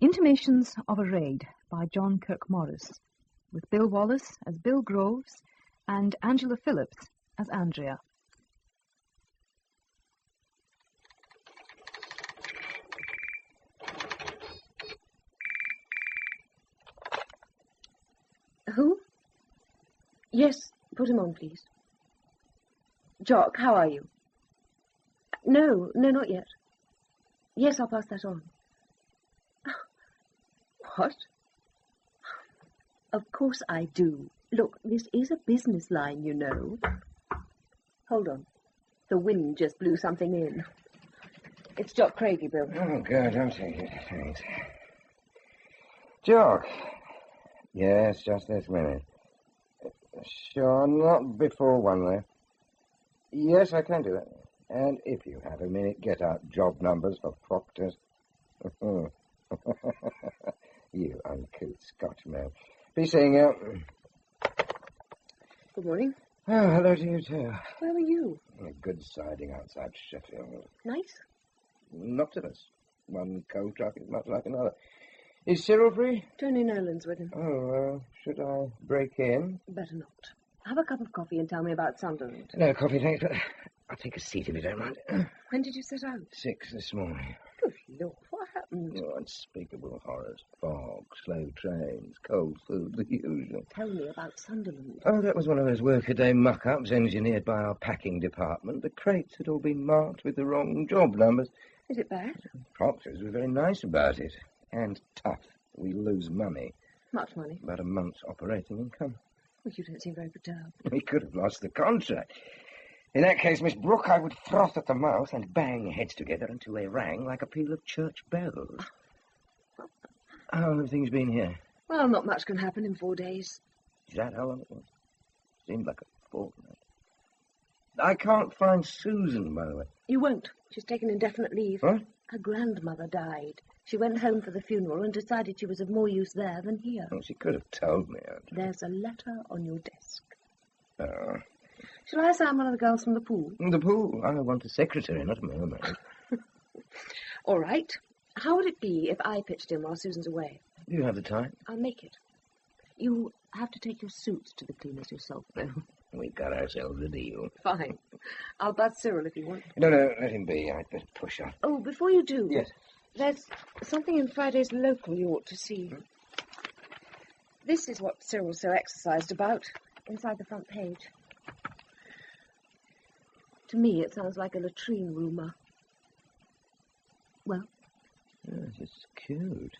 Intimations of a Raid by John Kirk Morris, with Bill Wallace as Bill Groves and Angela Phillips as Andrea. Who? Yes, put him on, please. Jock, how are you? No, not yet. Yes, I'll pass that on. What? Of course I do. Look, this is a business line, you know. Hold on. The wind just blew something in. It's Jock Craigie, Bill. Oh, good. I'll take it. Thanks. Jock. Yes, just this minute. Sure, not before 1, though. Yes, I can do that. And if you have a minute, get out job numbers for proctors. You uncouth Scotchman. Be seeing you. Good morning. Oh, hello to you, too. Where were you? A good siding outside Sheffield. Nice? Not to us. One coal truck is much like another. Is Cyril free? Tony Nolan's with him. Oh, should I break in? Better not. Have a cup of coffee and tell me about Sunderland. No coffee, thanks, but I'll take a seat if you don't mind. When did you set out? 6 this morning. Good Lord, what happened? Oh, unspeakable horrors. Fog, slow trains, cold food, the usual. Tell me about Sunderland. Oh, that was one of those workaday muck-ups engineered by our packing department. The crates had all been marked with the wrong job numbers. Is it bad? Proctors were very nice about it. And tough. We lose money. Much money? About a month's operating income. Well, you don't seem very perturbed. We could have lost the contract. In that case, Miss Brooke, I would froth at the mouth and bang heads together until they rang like a peal of church bells. How have things been here? Well, not much can happen in 4 days. Is that how long it was? Seemed like a fortnight. I can't find Susan, by the way. You won't. She's taken indefinite leave. What? Her grandmother died. She went home for the funeral and decided she was of more use there than here. Well, she could have told me. There's a letter on your desk. Oh. Shall I assign one of the girls from the pool? The pool? I want a secretary, not a mermaid. All right. How would it be if I pitched in while Susan's away? You have the time. I'll make it. You have to take your suits to the cleaners yourself, though. We got ourselves a deal. Fine. I'll buzz Cyril if you want. No, let him be. I'd better push on. Oh, before you do... Yes. There's something in Friday's Local you ought to see. This is what Cyril's so exercised about, inside the front page. To me, it sounds like a latrine rumour. Well? Yes, it's cute.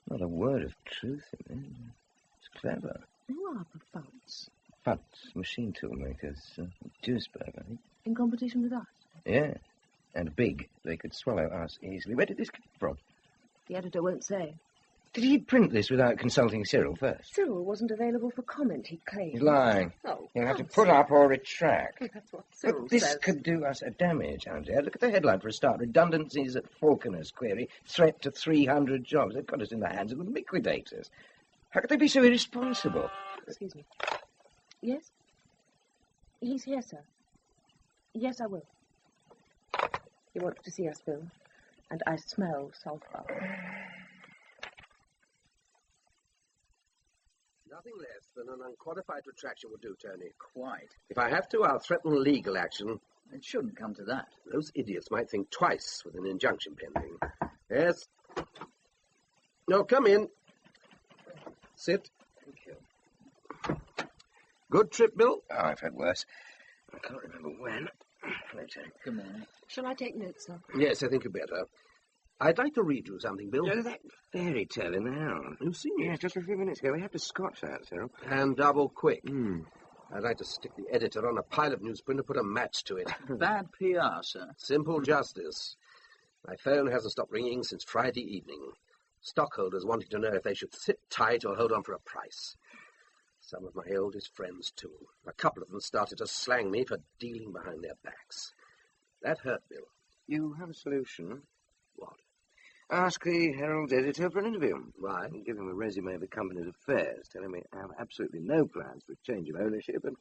Not a word of truth in it. It's clever. Who are the Fuds? Fuds, machine tool makers. Duisburg, I think. In competition with us? Yeah. And big. They could swallow us easily. Where did this come from? The editor won't say. Did he print this without consulting Cyril first? Cyril wasn't available for comment, he claimed. He's lying. Oh, He'll have to put up or retract. That's what Cyril But this says. could do us a damage, Andrea. Look at the headline for a start. Redundancies at Falconer's query. Threat to 300 jobs. They've got us in the hands of the liquidators. How could they be so irresponsible? Excuse me. Yes? He's here, sir. Yes, I will. He wants to see us, Bill. And I smell sulphur. Nothing less than an unqualified retraction will do, Tony. Quite. If I have to, I'll threaten legal action. It shouldn't come to that. Those idiots might think twice with an injunction pending. Yes? No, come in. Sit. Thank you. Good trip, Bill? Oh, I've had worse. I can't remember when. Good morning. Shall I take notes, sir? Yes, I think you'd better. I'd like to read you something, Bill. Oh, that fairy tale in the house. You've seen it? Yeah, just a few minutes ago. We have to scotch that, Cyril. And double quick. I'd like to stick the editor on a pile of newsprint and put a match to it. Bad PR, sir. Simple justice. My phone hasn't stopped ringing since Friday evening. Stockholders wanting to know if they should sit tight or hold on for a price. Some of my oldest friends, too. A couple of them started to slang me for dealing behind their backs. That hurt, Bill. You have a solution? What? Ask the Herald's editor for an interview. Why? Give him a resume of the company's affairs, telling me I have absolutely no plans for a change of ownership, and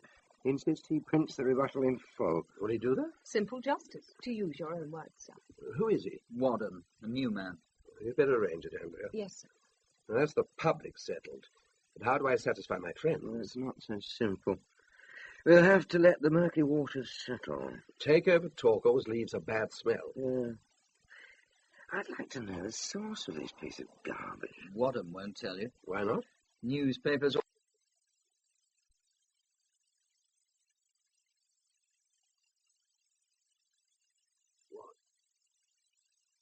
insist he prints the rebuttal in full. Will he do that? Simple justice, to use your own words, sir. Who is he? Wadham, the new man. You'd better arrange it, Andrea. Yes, sir. Now, that's the public settled. But how do I satisfy my friends? Well, it's not so simple. We'll have to let the murky waters settle. Takeover talk always leaves a bad smell. Yeah. I'd like to know the source of this piece of garbage. Wadham won't tell you. Why not? Newspapers...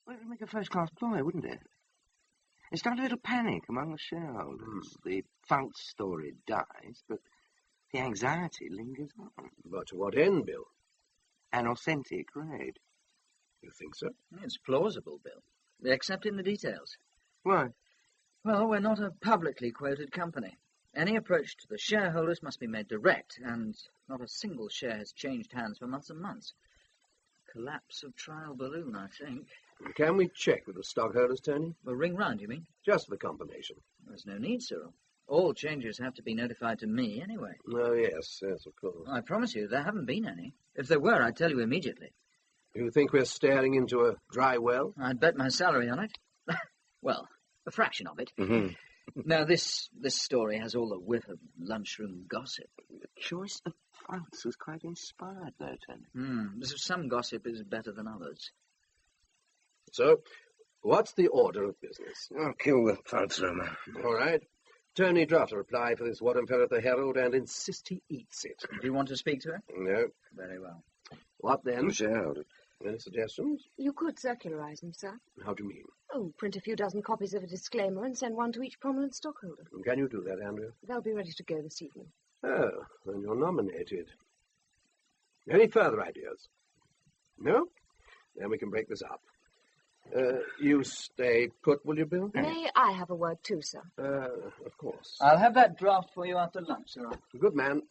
Well, it would make a first-class ploy, wouldn't it? It started a little panic among the shareholders. The false story dies, but the anxiety lingers on. But to what end, Bill? An authentic raid. You think so? It's plausible, Bill. Except in the details. Why? Well, we're not a publicly quoted company. Any approach to the shareholders must be made direct, and not a single share has changed hands for months and months. Collapse of trial balloon, I think. Can we check with the stockholders, Tony? A ring round, you mean? Just for confirmation. There's no need, Cyril. All changes have to be notified to me anyway. Oh, yes, of course. I promise you, there haven't been any. If there were, I'd tell you immediately. You think we're staring into a dry well? I'd bet my salary on it. Well, a fraction of it. Mm-hmm. Now, this story has all the whiff of lunchroom gossip. The choice of facts was quite inspired, though, Tony. Some gossip is better than others. So, what's the order of business? I'll kill the false rumour. All right. Tony, draft a reply for this Wadham fellow at the Herald and insist he eats it. Do you want to speak to her? No. Very well. What then? Shareholders. Any suggestions? You could circularize them, sir. How do you mean? Oh, print a few dozen copies of a disclaimer and send one to each prominent stockholder. Can you do that, Andrea? They'll be ready to go this evening. Oh, then you're nominated. Any further ideas? No? Then we can break this up. You stay put, will you, Bill? May I have a word too, sir? Of course. I'll have that draft for you after lunch, Cyril. Good man.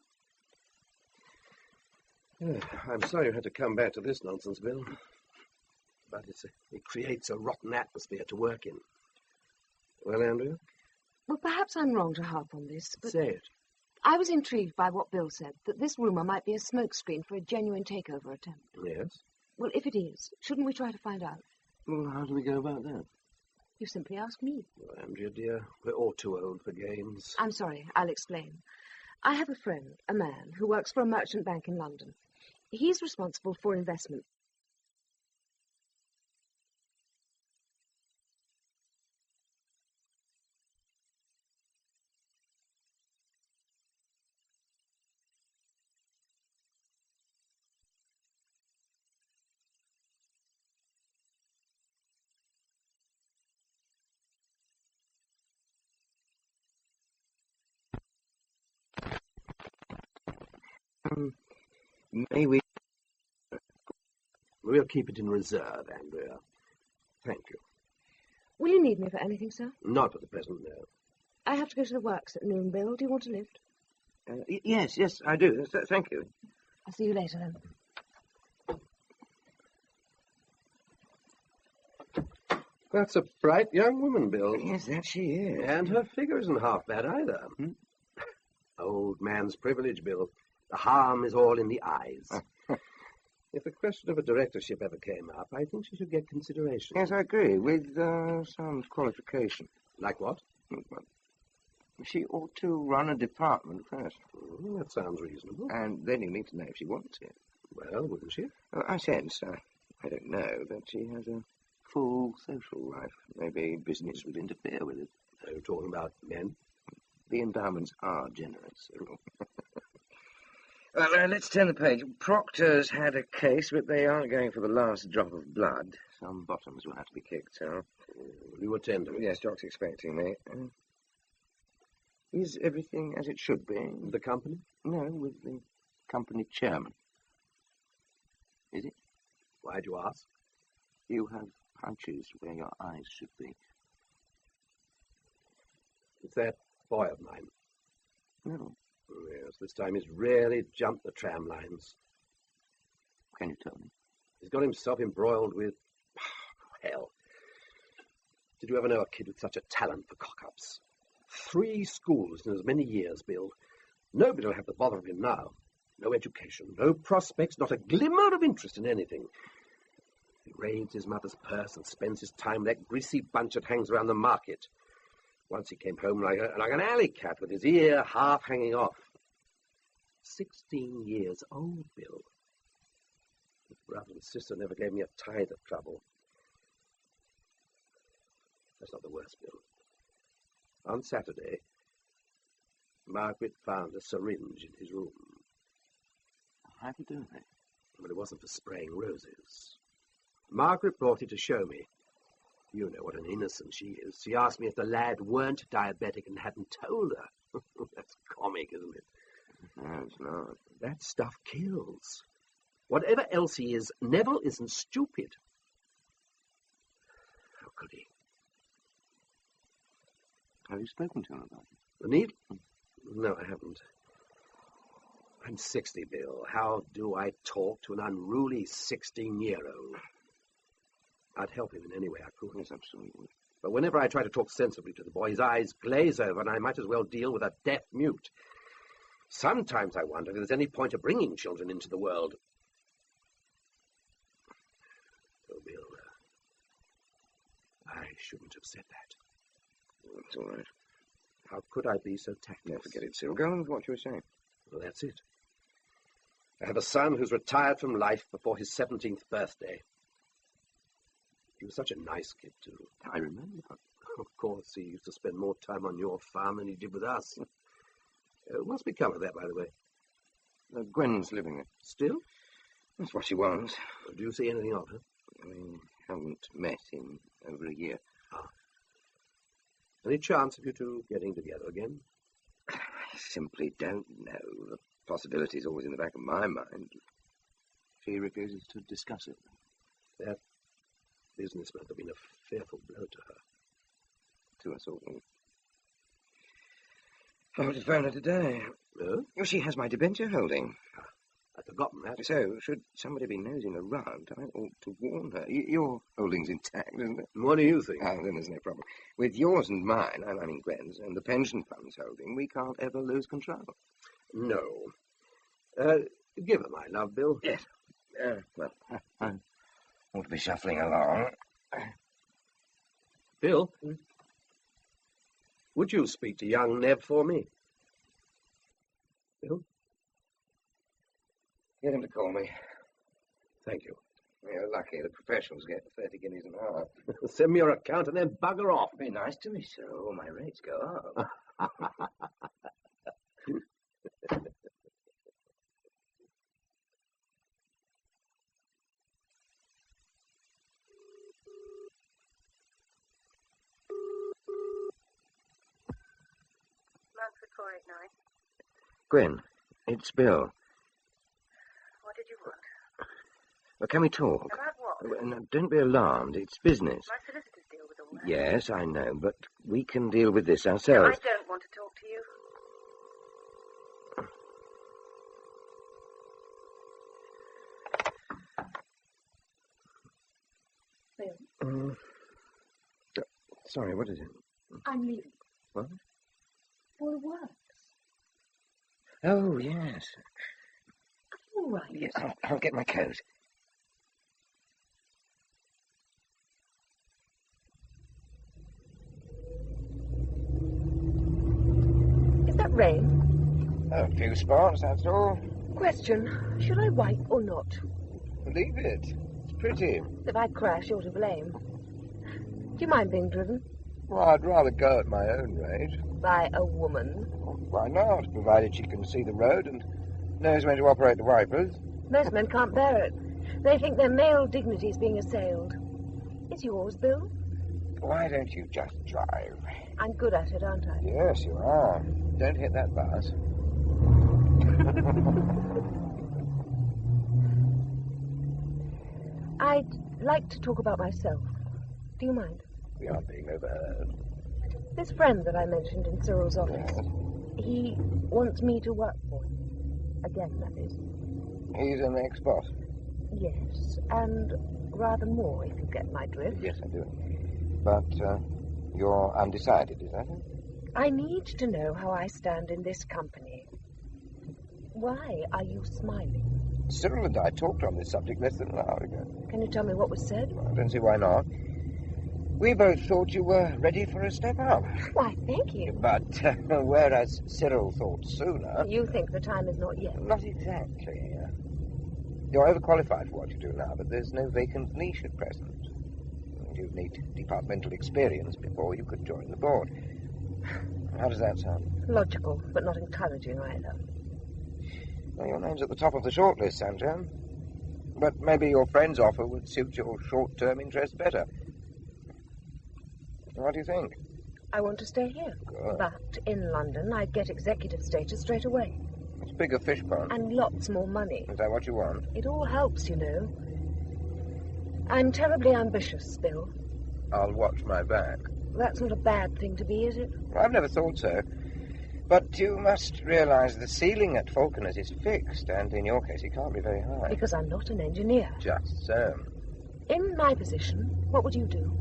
I'm sorry you had to come back to this nonsense, Bill. But it creates a rotten atmosphere to work in. Well, Andrea? Well, perhaps I'm wrong to harp on this, but Say it. I was intrigued by what Bill said, that this rumour might be a smokescreen for a genuine takeover attempt. Yes? Well, if it is, shouldn't we try to find out? Well, how do we go about that? You simply ask me. Well, Andrea, dear, we're all too old for games. I'm sorry, I'll explain. I have a friend, a man, who works for a merchant bank in London. He's responsible for investment. May we... We'll keep it in reserve, Andrea. Thank you. Will you need me for anything, sir? Not for the present, no. I have to go to the works at noon, Bill. Do you want a lift? Yes, I do. Thank you. I'll see you later, then. That's a bright young woman, Bill. Yes, that she is. And her figure isn't half bad either. Old man's privilege, Bill. The harm is all in the eyes. If the question of a directorship ever came up, I think she should get consideration. Yes, I agree, with some qualification. Like what? She ought to run a department first. That sounds reasonable. And then you need to know if she wants it. Well, wouldn't she? I sense, I don't know, that she has a full social life. Maybe business would interfere with it. Are you talking about men? The endowments are generous, Cyril. Well, let's turn the page. Proctor's had a case, but they aren't going for the last drop of blood. Some bottoms will have to be kicked, Cyril. You attend to it? Yes, Doc's expecting me. Is everything as it should be? The company? No, with the company chairman. Is it? Why'd you ask? You have hunches where your eyes should be. It's that boy of mine. No. Yes, this time he's really jumped the tram lines. Can you tell me? He's got himself embroiled with... hell. Did you ever know a kid with such a talent for cock-ups? 3 schools in as many years, Bill. Nobody will have the bother of him now. No education, no prospects, not a glimmer of interest in anything. raids his mother's purse and spends his time with that greasy bunch that hangs around the market. Once he came home like an alley cat with his ear half hanging off. 16 years old, Bill. His brother and sister never gave me a tithe of trouble. That's not the worst, Bill. On Saturday, Margaret found a syringe in his room. How'd you do that? But it wasn't for spraying roses. Margaret brought it to show me. You know what an innocent she is. She asked me if the lad weren't diabetic and hadn't told her. That's comic, isn't it? No, it's not. That stuff kills. Whatever else he is, Neville isn't stupid. How could he? Have you spoken to him about it? The needle? No, I haven't. I'm 60, Bill. How do I talk to an unruly 16-year-old? I'd help him in any way I could. Yes, absolutely. But whenever I try to talk sensibly to the boy, his eyes glaze over, and I might as well deal with a deaf mute. Sometimes I wonder if there's any point of bringing children into the world. Oh, Bill, I shouldn't have said that. It's all right. How could I be so tactless? No, forget it, Cyril. Go on with what you were saying. Well, that's it. I have a son who's retired from life before his 17th birthday. He was such a nice kid, too. I remember. Of course, he used to spend more time on your farm than he did with us. What's become of that, by the way? Gwen's living there. Still? That's what she wants. Do you see anything of her? We haven't met in over a year. Ah. Any chance of you two getting together again? I simply don't know. The possibility's always in the back of my mind. She refuses to discuss it. That business must have been a fearful blow to her. To us all. I want to phone her today. Oh? Well, she has my debenture holding. I'd forgotten that. So, should somebody be nosing around, I ought to warn her. Your holding's intact, isn't it? What do you think? Oh, then there's no problem. With yours and mine, I mean Gwen's, and the pension fund's holding, we can't ever lose control. No. Give her my love, Bill. Yes. Well, I ought to be shuffling along. Bill? Would you speak to young Neb for me? Bill? Get him to call me. Thank you. You're lucky. The professionals get 30 guineas an hour. Send me your account and then bugger off. Be nice to me, sir. All my rates go up. Gwen, it's Bill. What did you want? Well, can we talk? About what? No, don't be alarmed. It's business. My solicitors deal with all that. Yes, I know, but we can deal with this No, ourselves. I don't want to talk to you. Bill, Sorry, what is it? I'm leaving. What? For the works. Oh, yes. Are you all right? Yes, I'll get my coat. Is that rain? A few spots, that's all. Question, should I wipe or not? Leave it. It's pretty. If I crash, you're to blame. Do you mind being driven? Well, I'd rather go at my own rate. By a woman? Why not, provided she can see the road and knows when to operate the wipers. Most men can't bear it. They think their male dignity's being assailed. Is yours, Bill? Why don't you just drive? I'm good at it, aren't I? Yes, you are. Don't hit that bus. I'd like to talk about myself. Do you mind? We aren't being overheard. This friend that I mentioned in Cyril's office, Yes. he wants me to work for him. Again, that is. He's an ex-boss. Yes, and rather more, if you get my drift. Yes, I do. But you're undecided, is that it? I need to know how I stand in this company. Why are you smiling? Cyril and I talked on this subject less than an hour ago. Can you tell me what was said? I don't see why not. We both thought you were ready for a step up. Why, thank you. But whereas Cyril thought sooner... You think the time is not yet? Not exactly. You're overqualified for what you do now, but there's no vacant niche at present. You'd need departmental experience before you could join the board. How does that sound? Logical, but not encouraging either. Well, your name's at the top of the shortlist, Sandra. But maybe your friend's offer would suit your short-term interests better. What do you think? I want to stay here. Good. But in London, I'd get executive status straight away. It's a bigger fish pond. And lots more money. Is that what you want? It all helps, you know. I'm terribly ambitious, Bill. I'll watch my back. That's not a bad thing to be, is it? I've never thought so. But you must realize the ceiling at Falconers is fixed, and in your case it can't be very high. Because I'm not an engineer. Just so. In my position, what would you do?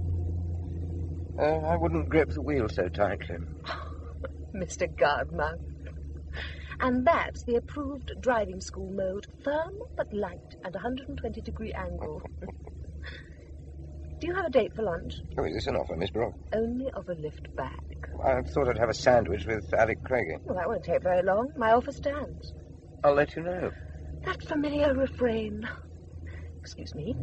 I wouldn't grip the wheel so tightly. Mr. Gardner. And that's the approved driving school mode. Firm but light and 120-degree angle. Do you have a date for lunch? Oh, is this an offer, Miss Brock? Only of a lift back. I thought I'd have a sandwich with Alec Craigie. Well, that won't take very long. My offer stands. I'll let you know. That familiar refrain. Excuse me.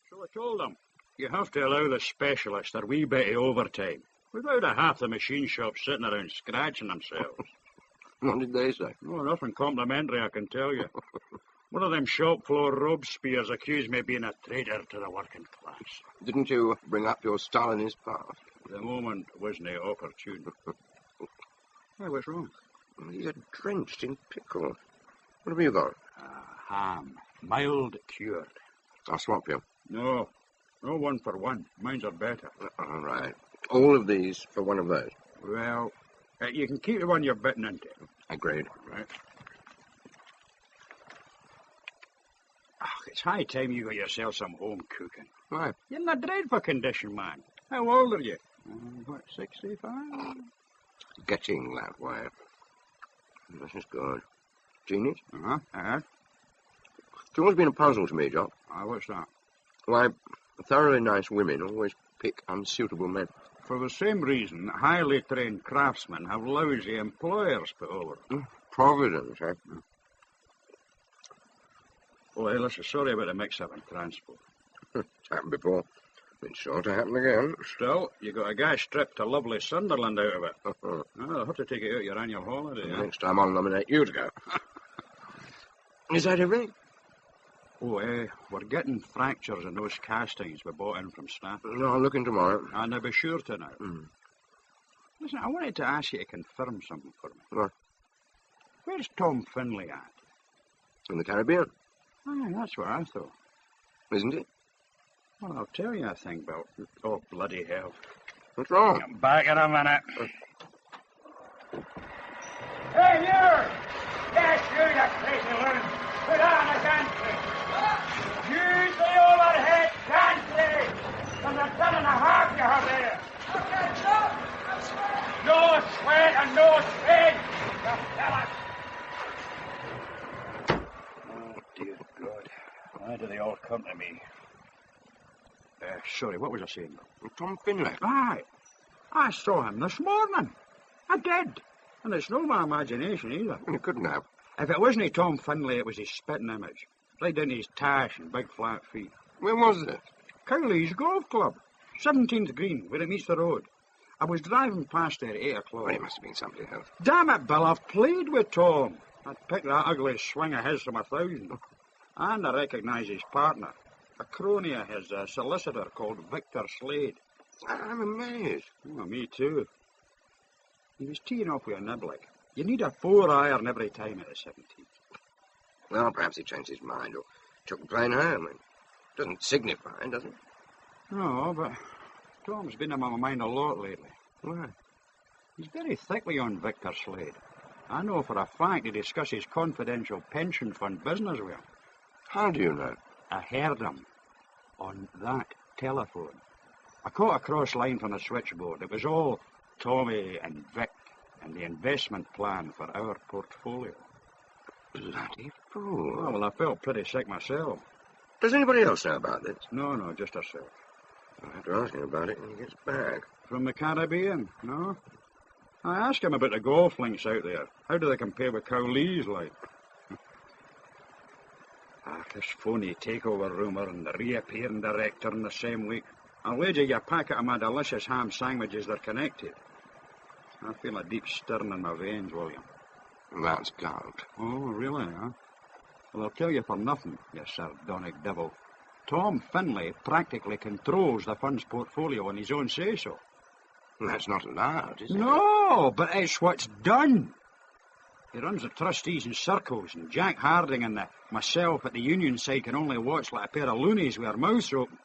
So I told them, you have to allow the specialists their wee bit of overtime, without a half the machine shops sitting around scratching themselves. What did they say? Oh, nothing complimentary, I can tell you. One of them shop floor Robespierres accused me of being a traitor to the working class. Didn't you bring up your Stalinist past? The moment wasn't opportune. Hey, what's wrong? You're drenched in pickle. What have you got? Ham. Mild cured. I'll swap you. No. No, 1 for 1. Mine's are better. All right. All of these for one of those. Well, you can keep the one you're bitten into. Agreed. Right. Oh, it's high time you got yourself some home cooking. Why? You're in a dreadful condition, man. How old are you? What, 65? Getting that way. This is good. Genius? Uh-huh. It's always been a puzzle to me, Jock. What's that? Why, thoroughly nice women always pick unsuitable men. For the same reason, highly trained craftsmen have lousy employers put over them. Providence, eh? Oh, hey, listen, sorry about the mix-up in transport. It's happened before. It's sure to happen again. Still, you got a guy stripped to lovely Sunderland out of it. I'll have to take it out your annual holiday. Next time I'll nominate you to go. Is that everything? Oh, we're getting fractures in those castings we bought in from Stafford. No, I'll look in tomorrow. And I'll be sure to now. Listen, I wanted to ask you to confirm something for me. What? Where's Tom Finlay at? In the Caribbean. Oh, that's what I thought. Isn't it? Well, I'll tell you a thing, Bill. Oh, bloody hell. What's wrong? I'm back in a minute. Hey, you! Yes, you, you crazy one. Put on a gantry. Use the overhead gantry. From the 10.5 you have there. Okay, stop. No sweat and no spin. Oh, dear God. Why do they all come to me? Sorry, what was I saying? Tom Finlay. Aye. I saw him this morning. I did. And it's no my imagination either. You couldn't have. If it wasn't Tom Finlay, it was his spitting image. Right down to his tash and big flat feet. Where was this? Cowley's Golf Club. 17th Green, where it meets the road. I was driving past there at 8 o'clock. Well, it must have been somebody else. Damn it, Bill, I've played with Tom. I'd pick that ugly swing of his from 1,000. And I recognise his partner. A crony of his, a solicitor called Victor Slade. I'm amazed. Oh, me too. He was teeing off with a niblick. You need a 4-iron every time at the 17th. Well, perhaps he changed his mind or took the plane home. It doesn't signify, does it? No, but Tom's been on my mind a lot lately. Why? He's very thickly on Victor Slade. I know for a fact he discusses confidential pension fund business with him. How do you know? I heard him on that telephone. I caught a cross line from the switchboard. It was all Tommy and Vic and the investment plan for our portfolio. Bloody fool. Well, I felt pretty sick myself. Does anybody else know about this? No, just herself. I'll have to ask him about it when he gets back. From the Caribbean, no? I asked him about the golf links out there. How do they compare with Cowley's, like? This phony takeover rumour and the reappearing director in the same week. I'll wager you a packet of my delicious ham sandwiches they're connected. I feel a deep stirring in my veins, William. That's gout. Oh, really, huh? Well, I'll tell you for nothing, you sardonic devil. Tom Finlay practically controls the fund's portfolio on his own say-so. That's not allowed, is it? No, but it's what's done. He runs the trustees in circles, and Jack Harding and myself at the union side can only watch like a pair of loonies with our mouths open.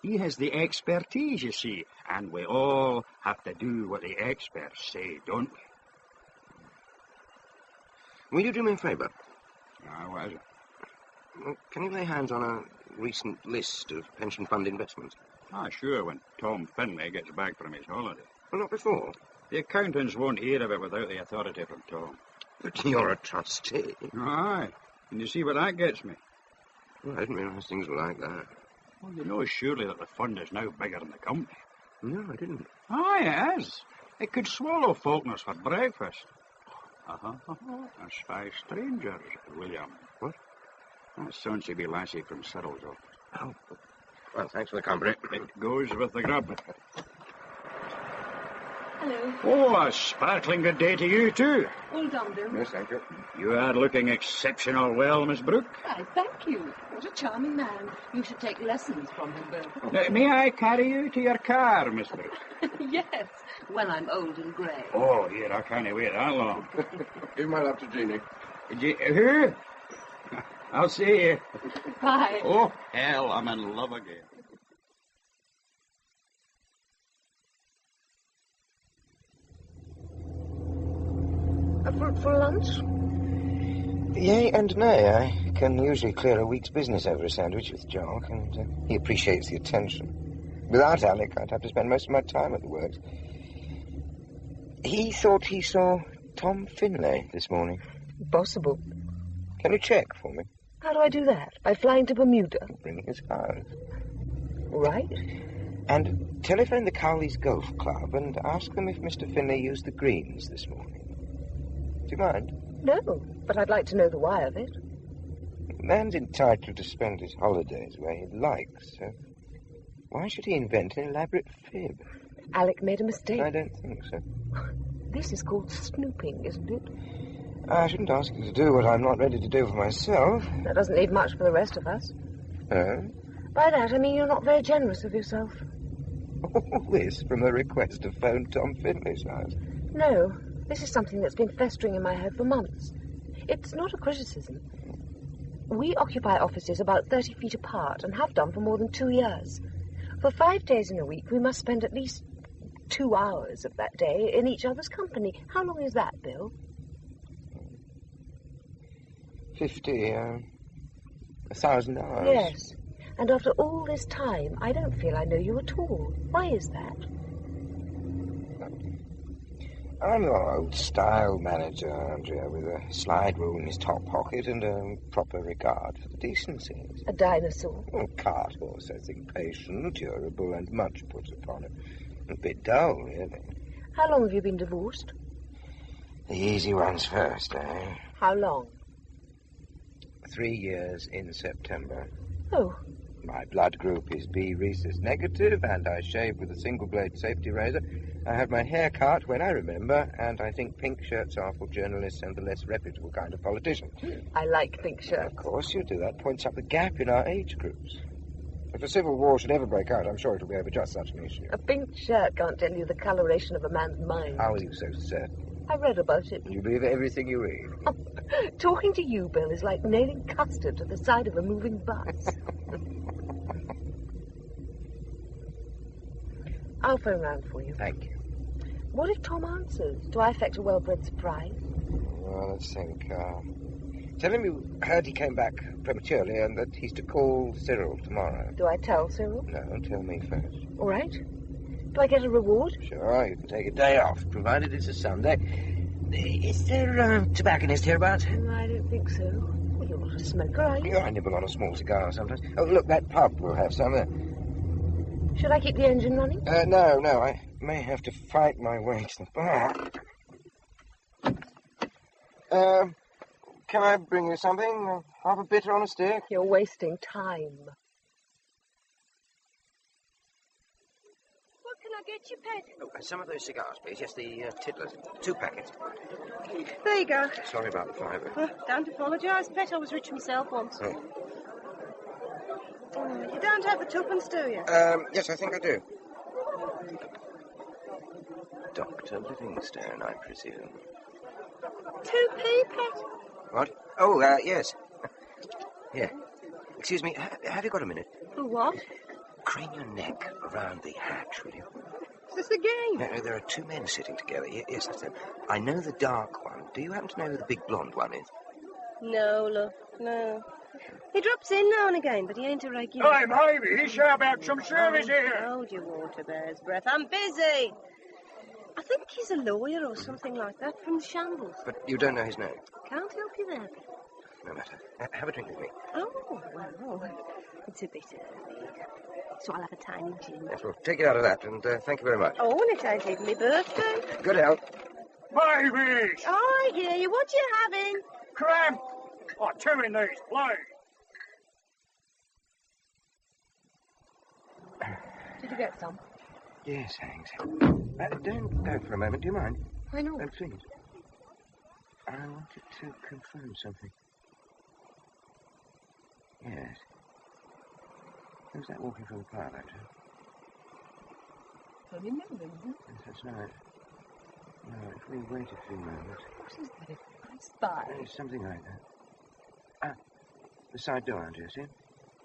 He has the expertise, you see, and we all have to do what the experts say, don't we? Will you do me a favour? What is it? Well, can you lay hands on a recent list of pension fund investments? Sure, when Tom Finlay gets back from his holiday. Well, not before. The accountants won't hear of it without the authority from Tom. But you're a trustee. Aye, and you see what that gets me. Well, I didn't realise things were like that. Well, you know surely that the fund is now bigger than the company. No, I didn't. Aye, it is. It could swallow Faulkner's for breakfast. That's 5 strangers, William. What? That's Sonsy Lassie from Cyril's office. Oh, well, thanks for the company. It goes with the grub. Hello. Oh, a sparkling good day to you, too. All done, Bill. Yes, thank you. You are looking exceptional well, Miss Brooke. Why, thank you. What a charming man. You should take lessons from him, Bill. May I carry you to your car, Miss Brooke? Yes, when I'm old and grey. Oh, here, I can't wait that long. Give my love to Jeannie. Who? I'll see you. Bye. Oh, hell, I'm in love again. A fruitful lunch? Yea and nay. I can usually clear a week's business over a sandwich with Jock, and he appreciates the attention. Without Alec, I'd have to spend most of my time at the works. He thought he saw Tom Finlay this morning. Possible. Can you check for me? How do I do that? By flying to Bermuda? Bring his house. Right. And telephone the Cowley's Golf Club and ask them if Mr. Finlay used the greens this morning. Do you mind? No, but I'd like to know the why of it. The man's entitled to spend his holidays where he likes, so why should he invent an elaborate fib? Alec made a mistake. I don't think so. This is called snooping, isn't it? I shouldn't ask you to do what I'm not ready to do for myself. That doesn't leave much for the rest of us. Oh? By that, I mean you're not very generous of yourself. All this from a request to phone Tom Finlay's house? No, this is something that's been festering in my head for months. It's not a criticism. We occupy offices about 30 feet apart and have done for more than 2 years. For 5 days in a week, we must spend at least 2 hours of that day in each other's company. How long is that, Bill? 1,000 hours. Yes. And after all this time, I don't feel I know you at all. Why is that? I'm your old-style manager, Andrea, with a slide rule in his top pocket and a proper regard for the decencies. A dinosaur? A cart horse, I think, patient, durable, and much put upon it. A bit dull, really. How long have you been divorced? The easy ones first, eh? How long? 3 years in September. Oh. My blood group is B rhesus negative, and I shave with a single-blade safety razor. I have my hair cut when I remember, and I think pink shirts are for journalists and the less reputable kind of politicians. I like pink shirts. Of course you do. That points up the gap in our age groups. If a civil war should ever break out, I'm sure it'll be over just such an issue. A pink shirt can't tell you the coloration of a man's mind. How are you so certain? I read about it. You believe everything you read? Talking to you, Bill, is like nailing custard to the side of a moving bus. I'll phone round for you. Thank you. What if Tom answers? Do I affect a well-bred surprise? Well, let's think. Tell him you heard he came back prematurely and that he's to call Cyril tomorrow. Do I tell Cyril? No, tell me first. All right. Do I get a reward? Sure, you can take a day off, provided it's a Sunday. Is there a tobacconist hereabouts? I don't think so. Well, you're not a smoker, are you? I nibble on a small cigar sometimes. Oh, look, that pub will have some. Should I keep the engine running? No, I may have to fight my way to the bar. Can I bring you something? Half a bitter on a stick? You're wasting time. What can I get you, Pet? Oh, some of those cigars, please. Yes, the Tiddlers. 2 packets. There you go. Sorry about the fiver. Don't apologise, Pet. I was rich myself once. Oh. You don't have the tuppence, do you? Yes, I think I do. Dr. Livingstone, I presume. 2p, Pet. What? Oh, yes. Here. Excuse me, have you got a minute? For what? Crane your neck around the hatch, will you? Is this the game? No, there are 2 men sitting together. Yes, that's them. I know the dark one. Do you happen to know who the big blonde one is? No, love, no. He drops in now and again, but he ain't a regular. Hey, maybe. Shout about some service here. Hold your water bear's breath. I'm busy. I think he's a lawyer or something like that from the Shambles. But you don't know his name? Can't help you there. No matter. Have a drink with me. Oh, well, it's a bit early. So I'll have a tiny gin. Yes, well, take it out of that, and thank you very much. Oh, and it ain't even my birthday. Good health. Babies! I hear you. What you having? Cram! Oh, 2 in these, please. Did you get some? Yes, thanks. Don't go for a moment, do you mind? Why not? Please. I wanted to confirm something. Yes. Who's that walking from the parlour, actually? Only Melvin, huh? Yes, that's right. No, if we wait a few moments... What is that? A spy? Something like that. Ah, the side door, Andrea, see?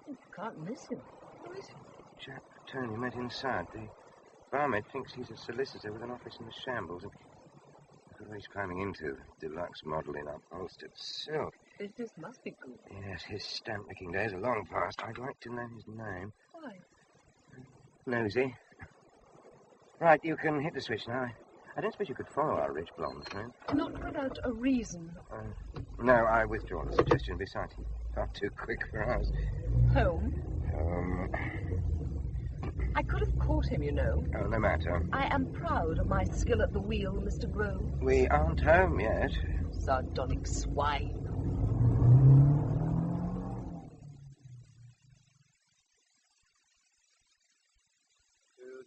You can't miss him. Who is he? Jack Tony met inside. The barmaid thinks he's a solicitor with an office in the Shambles. And look at what he's climbing into. Deluxe model in upholstered silk. Business must be good. Yes, his stamp-licking days are long past. I'd like to know his name. Why? Nosy. Right, you can hit the switch now. I don't suppose you could follow our rich blonde friend. Not without a reason. No, I withdraw the suggestion. Besides, he's far too quick for us. Home? I could have caught him, you know. Oh, no matter. I am proud of my skill at the wheel, Mr. Grove. We aren't home yet. Sardonic swine.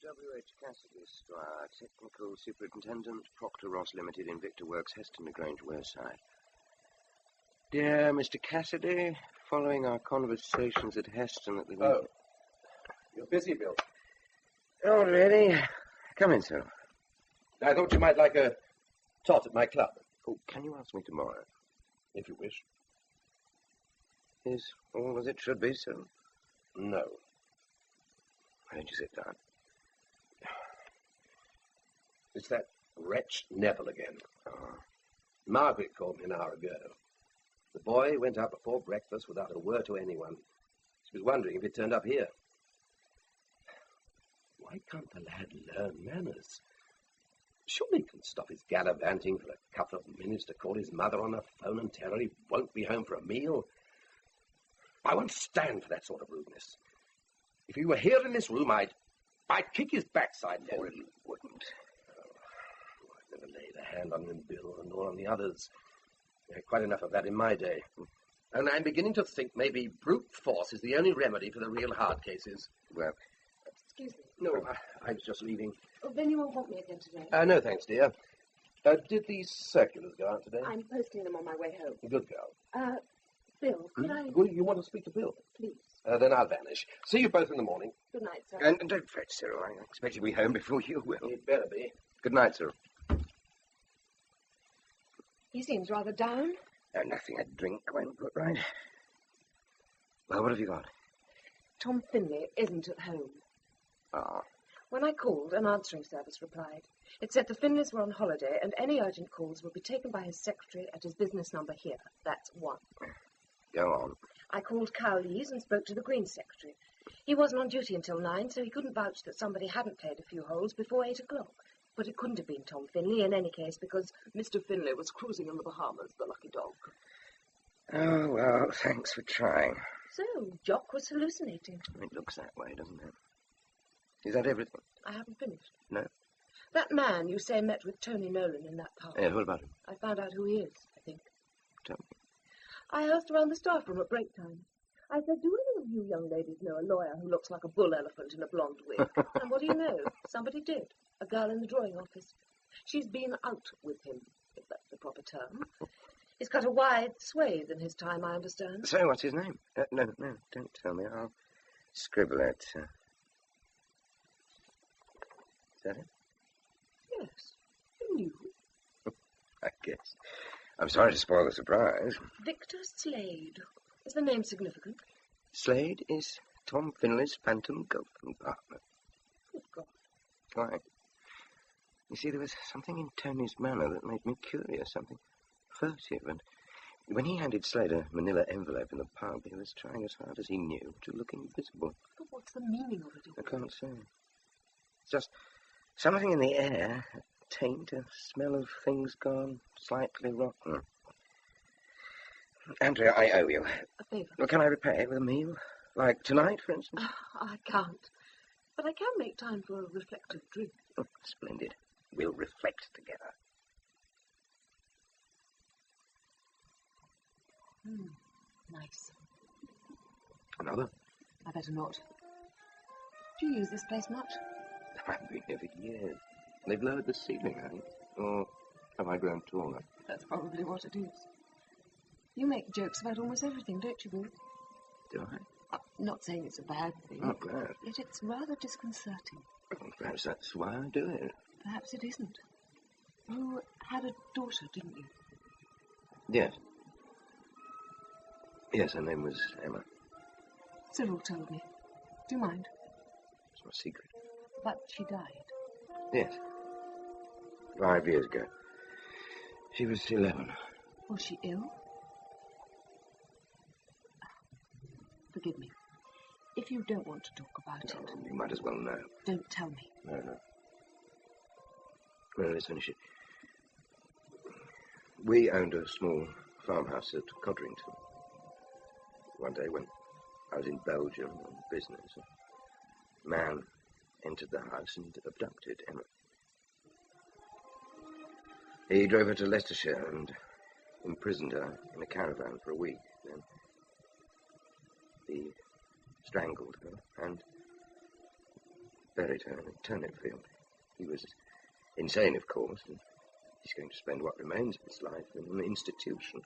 W.H. Cassidy, Squire, Technical Superintendent, Proctor Ross Limited, Invicta Works, Heston-le-Grange, Wearside. Dear Mr. Cassidy, following our conversations at Heston at the... Oh, you're busy, Bill. Oh, really? Come in, sir. I thought you might like a tot at my club. Oh, can you ask me tomorrow? If you wish. Is all as it should be, sir? No. Why don't you sit down? It's that wretch Neville again. Oh. Margaret called me an hour ago. The boy went out before breakfast without a word to anyone. She was wondering if he'd turned up here. Why can't the lad learn manners? Surely he can stop his gallivanting for a couple of minutes to call his mother on the phone and tell her he won't be home for a meal. I won't stand for that sort of rudeness. If he were here in this room, I'd kick his backside for him. You wouldn't. I'd never laid a hand on him, Bill, nor on the others. I had quite enough of that in my day. And I'm beginning to think maybe brute force is the only remedy for the real hard cases. Well, Excuse me. No, I was just leaving. Oh, then you won't want me again today. No, thanks, dear. Did these circulars go out today? I'm posting them on my way home. Good girl. Bill, could I... Well, you want to speak to Bill? Please. Then I'll vanish. See you both in the morning. Good night, sir. and don't fret, Cyril. I expect you'll be home before you will. You'd better be. Good night, Cyril. He seems rather down. Nothing a drink won't put right. Well, what have you got? Tom Finlay isn't at home. Ah. When I called, an answering service replied. It said the Finlays were on holiday and any urgent calls would be taken by his secretary at his business number here. That's 1. Go on. I called Cowley's and spoke to the Green secretary. He wasn't on duty until 9, so he couldn't vouch that somebody hadn't played a few holes before 8 o'clock. But it couldn't have been Tom Finlay in any case, because Mr. Finlay was cruising in the Bahamas, the lucky dog. Oh, well, thanks for trying. So, Jock was hallucinating. It looks that way, doesn't it? Is that everything? I haven't finished. No? That man you say met with Tony Nolan in that park. Yeah, what about him? I found out who he is, I think. Tell me. I asked around the staff room at break time. I said, do any of you young ladies know a lawyer who looks like a bull elephant in a blonde wig? And what do you know? Somebody did. A girl in the drawing office. She's been out with him, if that's the proper term. He's got a wide swathe in his time, I understand. So, what's his name? No, don't tell me. I'll scribble it. Is that it? Yes. You knew. I guess. I'm sorry to spoil the surprise. Victor Slade. Is the name significant? Slade is Tom Finlay's phantom golfing partner. Good God. Why? You see, there was something in Tony's manner that made me curious, something furtive, and when he handed Slade a manila envelope in the pub, he was trying as hard as he knew to look invisible. But what's the meaning of it all? I can't say. It's just something in the air, a taint, a smell of things gone slightly rotten. Andrea, I owe you. A favour? Well, can I repay it with a meal? Like tonight, for instance? I can't. But I can make time for a reflective drink. Oh, splendid. We'll reflect together. Nice. Another? I better not. Do you use this place much? I've been here for years. They've lowered the ceiling, I think. Or have I grown taller? That's probably what it is. You make jokes about almost everything, don't you, Bill? Do I? I'm not saying it's a bad thing. Oh, glad. Yet it's rather disconcerting. Well, perhaps that's why I do it. Perhaps it isn't. You had a daughter, didn't you? Yes. Yes, her name was Emma. Cyril told me. Do you mind? It's my secret. But she died. Yes. 5 years ago. She was 11. Was she ill? Forgive me. If you don't want to talk about it... You might as well know. Don't tell me. No. Well, let's finish it. We owned a small farmhouse at Codrington. One day when I was in Belgium on business, a man entered the house and abducted Emma. He drove her to Leicestershire and imprisoned her in a caravan for a week. Then he strangled her and buried her in a turnip field. He was insane, of course, and he's going to spend what remains of his life in an institution.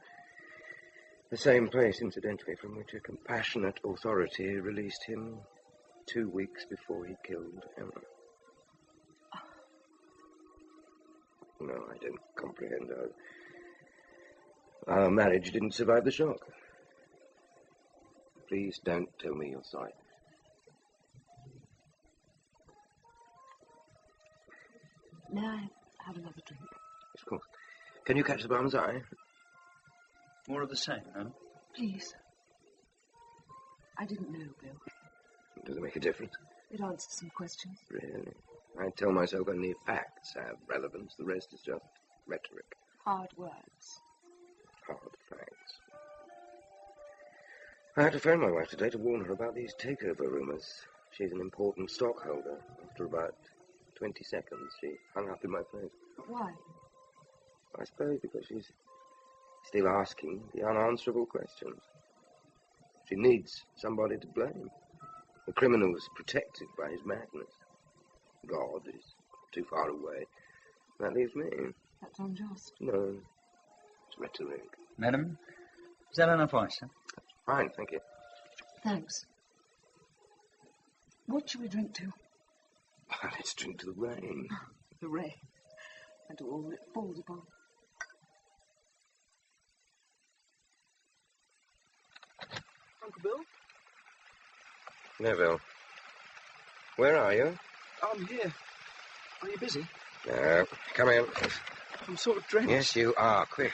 The same place, incidentally, from which a compassionate authority released him 2 weeks before he killed Emma. No, I don't comprehend how our marriage didn't survive the shock. Please don't tell me you're sorry. May I have another drink? Of course. Can you catch the barman's eye? More of the same, huh? Please. I didn't know, Bill. Does it make a difference? It answers some questions. Really? I tell myself only facts have relevance. The rest is just rhetoric. Hard words. Hard facts. I had to phone my wife today to warn her about these takeover rumours. She's an important stockholder. After about 20 seconds, she hung up in my face. But why? I suppose because she's still asking the unanswerable questions. She needs somebody to blame. The criminal's protected by his madness. God is too far away. That leaves me. That's unjust. No, it's rhetoric. Madam, is that enough ice, sir? Fine, thank you. Thanks. What shall we drink to? Let's drink to the rain. The rain. And to all it falls upon. Uncle Bill? Neville. Where are you? I'm here. Are you busy? No. Come in. I'm sort of drenched. Yes, you are. Quick.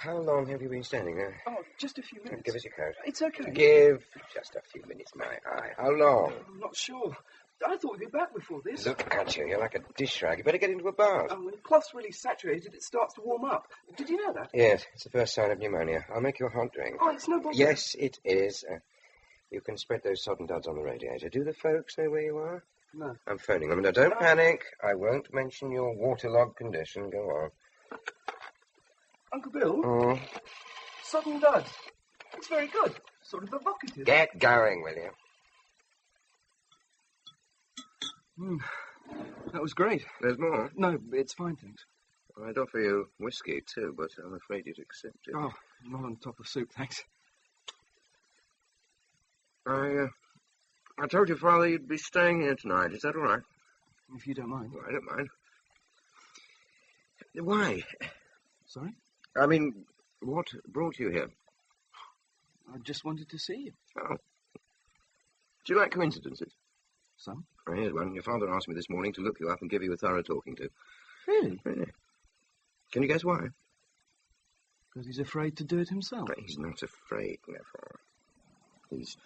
How long have you been standing there? Oh, just a few minutes. Give us your coat. It's okay. Give just a few minutes, my eye. How long? I'm not sure. I thought we'd be back before this. Look at you. You're like a dish rag. You better get into a bath. When the cloth's really saturated, it starts to warm up. Did you know that? Yes, it's the first sign of pneumonia. I'll make you a hot drink. Oh, it's no bother. Yes, it is. You can spread those sodden duds on the radiator. Do the folks know where you are? No. I'm phoning them. Now, don't panic. I won't mention your waterlogged condition. Go on. Uncle Bill? Oh. Sodden duds. It's very good. Sort of evocative. Get going, will you? That was great. There's more? No, it's fine, thanks. I'd offer you whiskey, too, but I'm afraid you'd accept it. Oh, not on top of soup, thanks. I told your father you'd be staying here tonight. Is that all right? If you don't mind. Well, I don't mind. Why? Sorry? I mean, what brought you here? I just wanted to see you. Oh. Do you like coincidences? Some? Oh, here's one. Your father asked me this morning to look you up and give you a thorough talking to. Really? Really? Can you guess why? Because he's afraid to do it himself. But he's not afraid, Neville. He's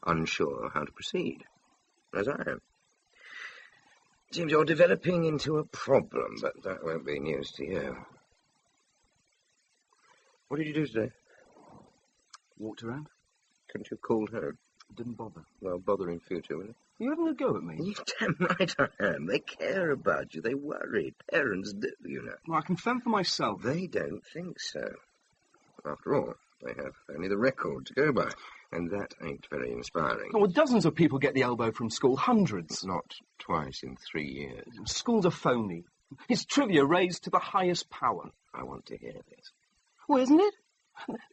unsure how to proceed, as I am. Seems you're developing into a problem, but that won't be news to you. What did you do today? Walked around. Couldn't you have called home? Didn't bother. Well, bother in future, will you? Are you having a go at me? You're damn right I am. They care about you. They worry. Parents do, you know. Well, I can fend for myself. They don't think so. After all, they have only the record to go by, and that ain't very inspiring. Well, dozens of people get the elbow from school. Hundreds. Not twice in 3 years. School's a phony. It's trivia raised to the highest power. I want to hear this. Well, isn't it?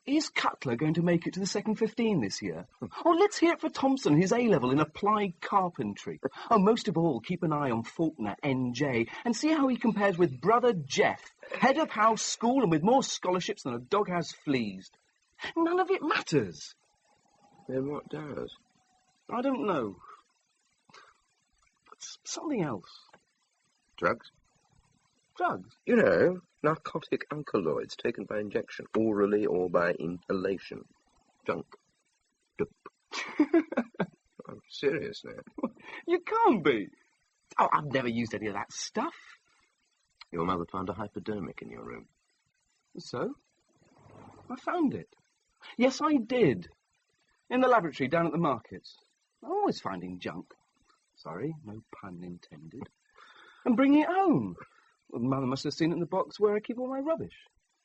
Is Cutler going to make it to the second 15 this year? Oh, let's hear it for Thompson, his A-level in applied carpentry. Oh, most of all, keep an eye on Faulkner, NJ, and see how he compares with brother Jeff, head of house school and with more scholarships than a dog has fleas. None of it matters. Then what does? I don't know. But something else. Drugs? Drugs? You know, narcotic alkaloids taken by injection, orally or by inhalation. Junk. Dope. I'm serious now. You can't be. Oh, I've never used any of that stuff. Your mother found a hypodermic in your room. So? I found it. Yes, I did. In the laboratory down at the markets. I'm always finding junk. Sorry, no pun intended. And bringing it home. Well, Mother must have seen it in the box where I keep all my rubbish.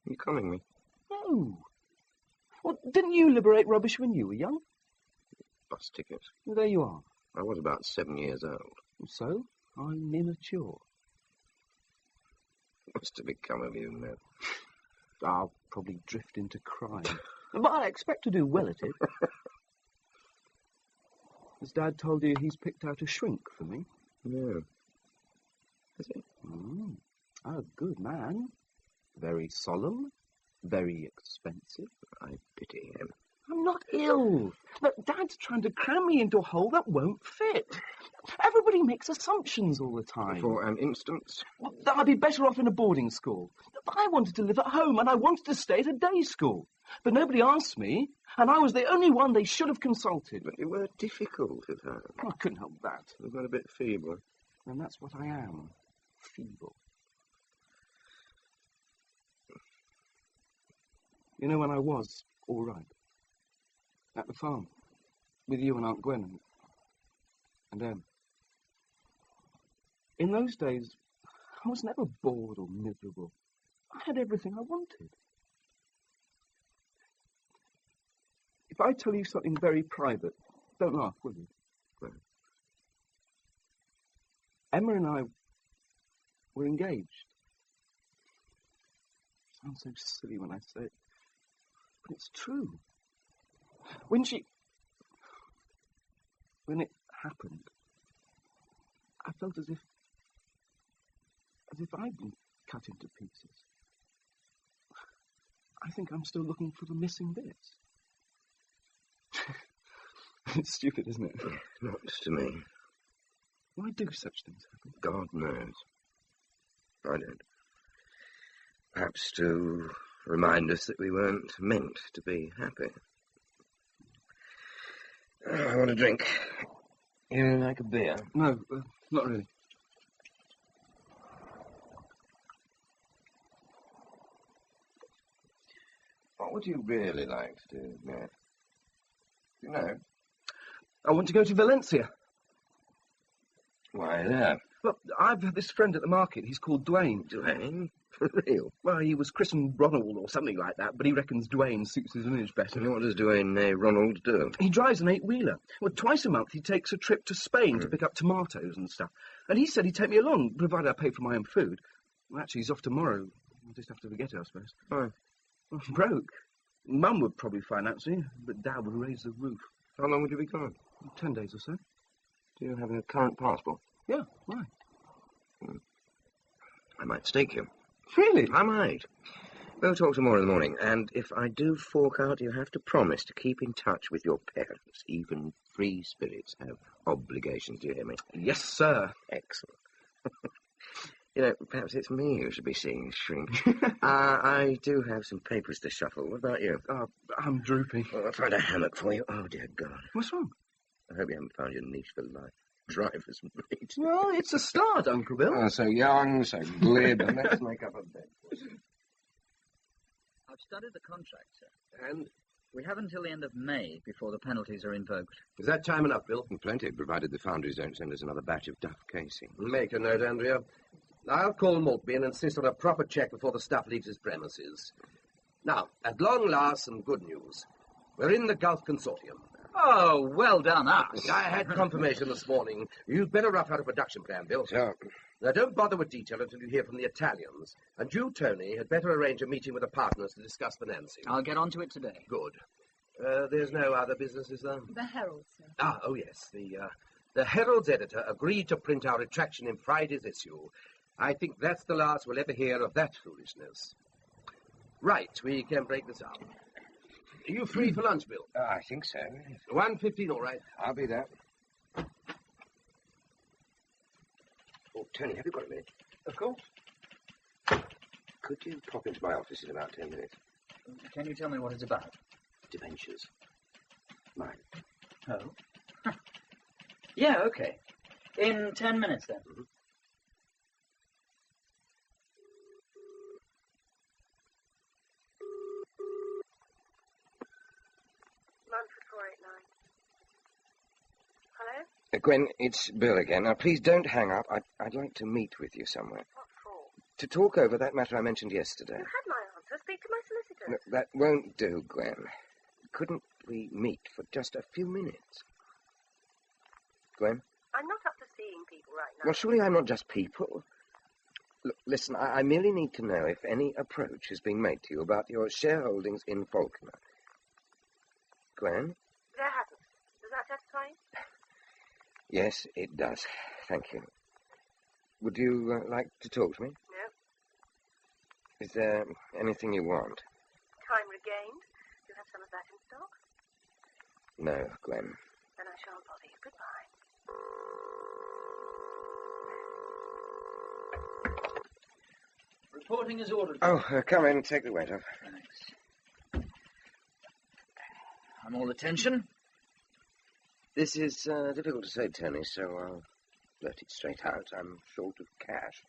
Are you calling me? No. Well, didn't you liberate rubbish when you were young? Bus ticket. Well, there you are. I was about 7 years old. So, I'm immature. What's to become of you now? I'll probably drift into crime. But I expect to do well at it. Has Dad told you he's picked out a shrink for me? No. Has he? A good man. Very solemn. Very expensive. I pity him. I'm not ill. But Dad's trying to cram me into a hole that won't fit. Everybody makes assumptions all the time. For an instance? Well, that I'd be better off in a boarding school. I wanted to live at home, and I wanted to stay at a day school. But nobody asked me, and I was the only one they should have consulted. But you were difficult at home. I couldn't help that. You got a bit feeble. And that's what I am. Feeble. You know when I was all right? At the farm. With you and Aunt Gwen and Em. In those days, I was never bored or miserable. I had everything I wanted. If I tell you something very private, don't laugh, will you? No. Emma and I were engaged. Sounds so silly when I say it, but it's true. When it happened, I felt as if I'd been cut into pieces. I think I'm still looking for the missing bits. It's stupid, isn't it? Not to me. Why do such things happen? God knows. I don't. Perhaps to remind us that we weren't meant to be happy. I want a drink. You like a beer? No, not really. What would you really like to do, Matt? You know? I want to go to Valencia. Why there? Well, I've this friend at the market. He's called Dwayne. Dwayne? For real? Well, he was christened Ronald or something like that, but he reckons Dwayne suits his image better. And what does Dwayne Ronald do? He drives an 8-wheeler. Well, twice a month he takes a trip to Spain to pick up tomatoes and stuff. And he said he'd take me along, provided I paid for my own food. Well, actually, he's off tomorrow. I'll just have to forget it, I suppose. Oh. Well, I'm broke. Mum would probably finance me, but Dad would raise the roof. How long would you be gone? 10 days or so. Do you have a current passport? Yeah, why? I might stake you. Really? I might. We'll talk tomorrow in the morning, and if I do fork out, you have to promise to keep in touch with your parents. Even free spirits have obligations, do you hear me? Yes, sir. Excellent. You know, perhaps it's me who should be seeing shrink. I do have some papers to shuffle. What about you? I'm drooping. Well, I'll find a hammock for you. Oh, dear God. What's wrong? I hope you haven't found your niche for life. Driver's mate. Well, it's a start, Uncle Bill. Oh, so young, so glib, and let's make up a bed. I've studied the contract, sir. And? We have until the end of May before the penalties are invoked. Is that time enough, Bill? Plenty, provided the foundries don't send us another batch of duff casing. Make a note, Andrea. I'll call Maltby and insist on a proper check before the stuff leaves his premises. Now, at long last, some good news. We're in the Gulf Consortium. Oh, well done, us. I had confirmation this morning. You'd better rough out a production plan, Bill. Sure. Now, don't bother with detail until you hear from the Italians. And you, Tony, had better arrange a meeting with the partners to discuss financing. I'll get on to it today. Good. There's no other business, is there? The Herald, sir. Oh, yes. The Herald's editor agreed to print our retraction in Friday's issue. I think that's the last we'll ever hear of that foolishness. Right, we can break this up. Are you free for lunch, Bill? I think so. 1:15, all right. I'll be there. Oh, Tony, have you got a minute? Of course. Could you pop into my office in about 10 minutes? Can you tell me what it's about? Debentures. Mine. Oh. Yeah, okay. In 10 minutes, then. Mm-hmm. Hello? Gwen, it's Bill again. Now, please don't hang up. I'd like to meet with you somewhere. What for? To talk over that matter I mentioned yesterday. You had my answer. Speak to my solicitor. No, that won't do, Gwen. Couldn't we meet for just a few minutes? Gwen? I'm not up for seeing people right now. Well, surely I'm not just people. Look, listen, I merely need to know if any approach has been made to you about your shareholdings in Faulkner. Gwen? There hasn't. Does that satisfy you? Yes, it does. Thank you. Would you like to talk to me? No. Is there anything you want? Time regained. Do you have some of that in stock? No, Gwen. Then I shan't bother you. Goodbye. Reporting is ordered. Oh, come in. Take the weight off. Thanks. I'm all attention. This is difficult to say, Tony, so I'll blurt it straight out. I'm short of cash.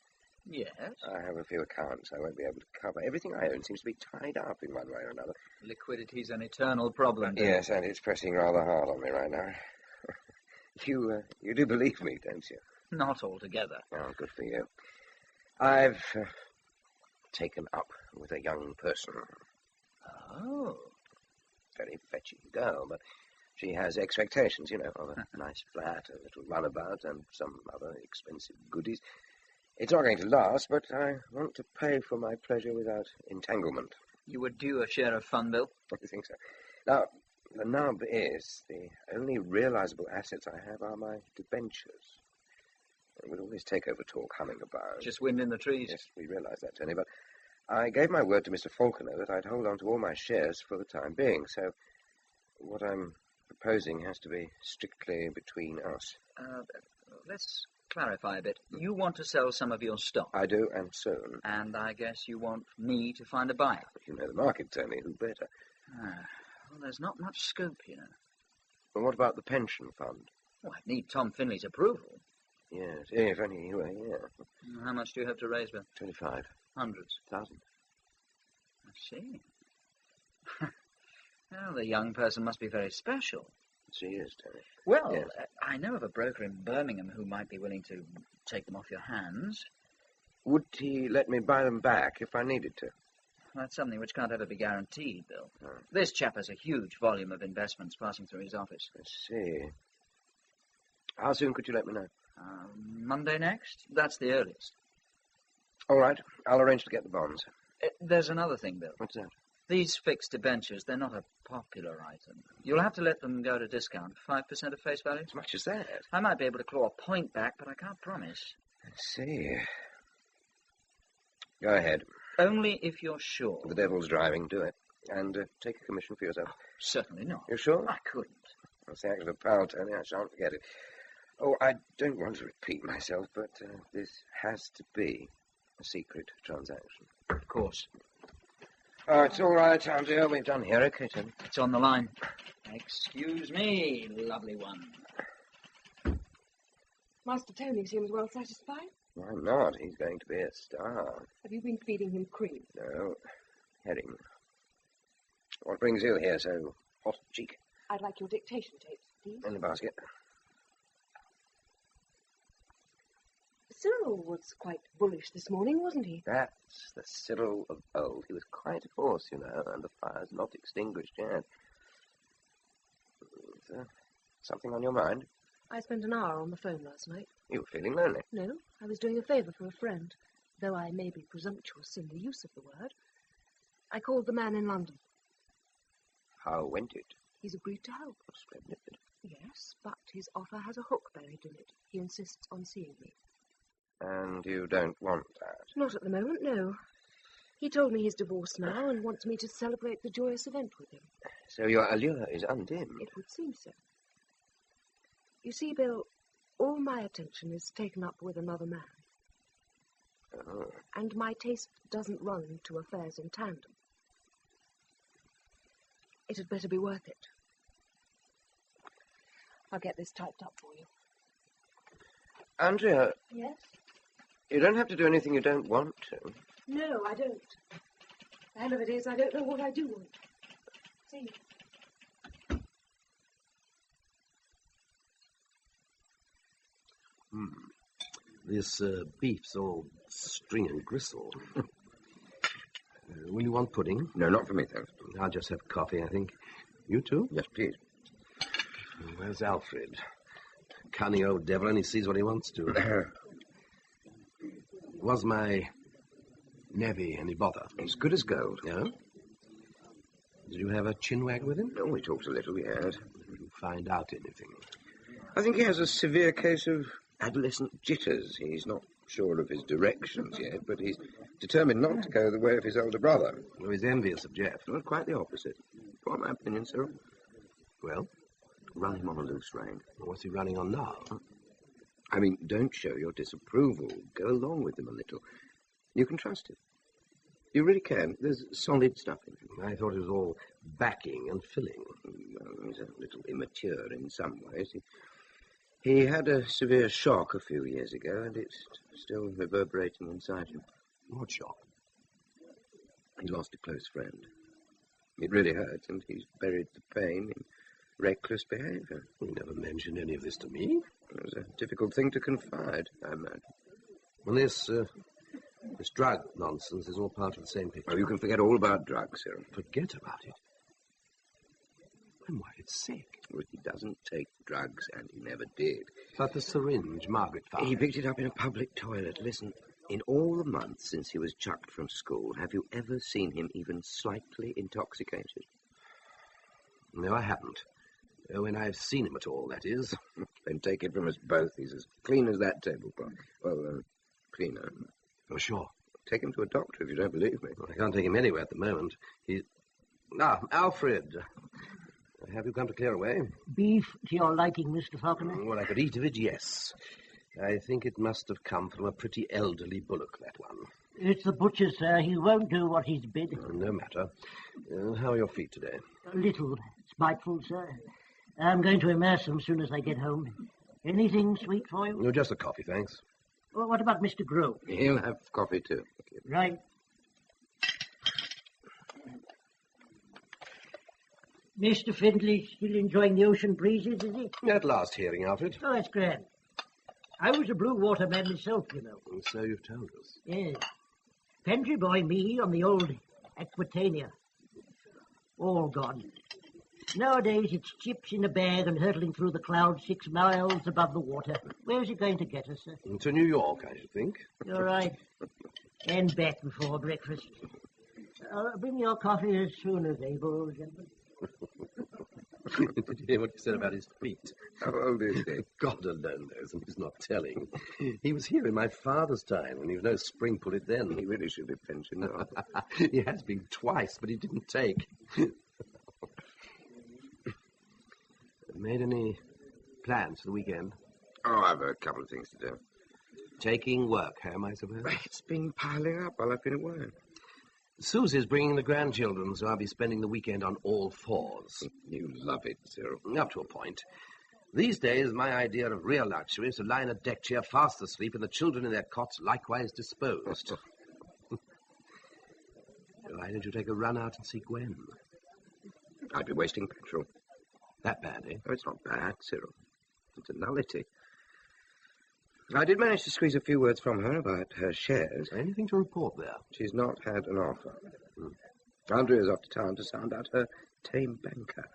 Yes. I have a few accounts I won't be able to cover. Everything I own seems to be tied up in one way or another. Liquidity's an eternal problem. Yes, and it's pressing rather hard on me right now. You do believe me, don't you? Not altogether. Oh, good for you. I've taken up with a young person. Oh. Very fetching girl, but she has expectations, you know, of a nice flat, a little runabout, and some other expensive goodies. It's not going to last, but I want to pay for my pleasure without entanglement. You would due a share of fun, Bill? I think so. Now, the nub is the only realizable assets I have are my debentures. With all this takeover talk humming about... Just wind in the trees. Yes, we realise that, Tony, but I gave my word to Mr. Faulkner that I'd hold on to all my shares for the time being, so what I'm proposing has to be strictly between us. Let's clarify a bit. You want to sell some of your stock. I do, and soon. And I guess you want me to find a buyer. If you know the market, Tony, who better? Well, there's not much scope, you know. Well, what about the pension fund? Well, I'd need Tom Finley's approval. Yes, if only you were here. How much do you hope to raise, Bill? 25. Hundreds. 1,000. I see. Well, the young person must be very special. She is, Tony. Well, yes. I know of a broker in Birmingham who might be willing to take them off your hands. Would he let me buy them back if I needed to? That's something which can't ever be guaranteed, Bill. Oh. This chap has a huge volume of investments passing through his office. I see. How soon could you let me know? Monday next? That's the earliest. All right. I'll arrange to get the bonds. There's another thing, Bill. What's that? These fixed debentures, they're not a popular item. You'll have to let them go to discount. 5% of face value. As much as that? I might be able to claw a point back, but I can't promise. I see. Go ahead. Only if you're sure. The devil's driving. Do it. And take a commission for yourself. Certainly not. You're sure? I couldn't. That's the act of a pal, Tony. I shan't forget it. Oh, I don't want to repeat myself, but this has to be a secret transaction. Of course. Oh, it's all right, Andrea. We've done here. Okay, Tony. It's on the line. Excuse me, lovely one. Master Tony seems well satisfied. Why not? He's going to be a star. Have you been feeding him cream? No. Herring. What brings you here so hot cheek? I'd like your dictation tapes, please. In the basket. Cyril was quite bullish this morning, wasn't he? That's the Cyril of old. He was quite a force, you know, and the fire's not extinguished yet. Is there something on your mind? I spent an hour on the phone last night. You were feeling lonely? No, I was doing a favour for a friend, though I may be presumptuous in the use of the word. I called the man in London. How went it? He's agreed to help. Splendid. Yes, but his offer has a hook buried in it. He insists on seeing me. And you don't want that? Not at the moment, no. He told me he's divorced now and wants me to celebrate the joyous event with him. So your allure is undimmed? It would seem so. You see, Bill, all my attention is taken up with another man. Oh. And my taste doesn't run to affairs in tandem. It had better be worth it. I'll get this typed up for you. Andrea. Yes? You don't have to do anything you don't want to. No, I don't. The hell of it is, I don't know what I do want. See. This beef's all string and gristle. Will you want pudding? No, not for me, thanks. I'll just have coffee, I think. You too? Yes, please. Where's Alfred? Cunning old devil, and he sees what he wants to. Was my nevvy any bother? He's good as gold. Yeah? Did you have a chinwag with him? No, we talked a little, yes. Did you find out anything? I think he has a severe case of adolescent jitters. He's not sure of his directions yet, but he's determined not to go the way of his older brother. Well, he's envious of Jeff. Well, quite the opposite. You want my opinion, Cyril? Well? Run him on a loose rein. What's he running on now? I mean, don't show your disapproval. Go along with him a little. You can trust him. You really can. There's solid stuff in him. I thought it was all backing and filling. Well, he's a little immature in some ways. He had a severe shock a few years ago, and it's still reverberating inside him. What shock? He lost a close friend. It really hurts, and he's buried the pain in reckless behavior. He never mentioned any of this to me. It was a difficult thing to confide, I imagine. Well, this drug nonsense is all part of the same picture. Oh, you can forget all about drugs, Cyril. Forget about it? And why, it's sick. Well, he doesn't take drugs, and he never did. But the syringe Margaret found. He picked it up in a public toilet. Listen, in all the months since he was chucked from school, have you ever seen him even slightly intoxicated? No, I haven't. When I've seen him at all, that is. Then take it from us both. He's as clean as that tablecloth. Well, cleaner. Oh, sure. Take him to a doctor if you don't believe me. Well, I can't take him anywhere at the moment. Alfred. Have you come to clear away? Beef to your liking, Mr. Falconer? Well, I could eat of it, yes. I think it must have come from a pretty elderly bullock, that one. It's the butcher, sir. He won't do what he's bid. No matter. How are your feet today? A little spiteful, sir. I'm going to immerse them as soon as I get home. Anything sweet for you? No, just a coffee, thanks. Well, what about Mr. Grove? He'll have coffee too. Right. Mr. Findlay still enjoying the ocean breezes, is he? At last hearing of it. Oh, that's grand. I was a blue water man myself, you know. And so you've told us. Yes. Pantry boy me on the old Aquitania. All gone. Nowadays it's chips in a bag and hurtling through the clouds 6 miles above the water. Where's it going to get us, sir? To New York, I should think. You're right. And back before breakfast. I'll bring your coffee as soon as able, gentlemen. Did you hear what he said about his feet? How old is he? God alone knows, and he's not telling. He was here in my father's time, when he was no spring-pullet then. He really should be pensioned off. He has been twice, but he didn't take. Made any plans for the weekend? Oh, I've a couple of things to do. Taking work home, I suppose? It's been piling up while I've been away. Susie's bringing the grandchildren, so I'll be spending the weekend on all fours. You love it, Cyril. Up to a point. These days, my idea of real luxury is to lie in a deck chair fast asleep and the children in their cots likewise disposed. Why don't you take a run out and see Gwen? I'd be wasting petrol. That bad, eh? Oh, it's not bad, Cyril. It's a nullity. I did manage to squeeze a few words from her about her shares. Anything to report there? She's not had an offer. Andrea's off to town to sound out her tame banker.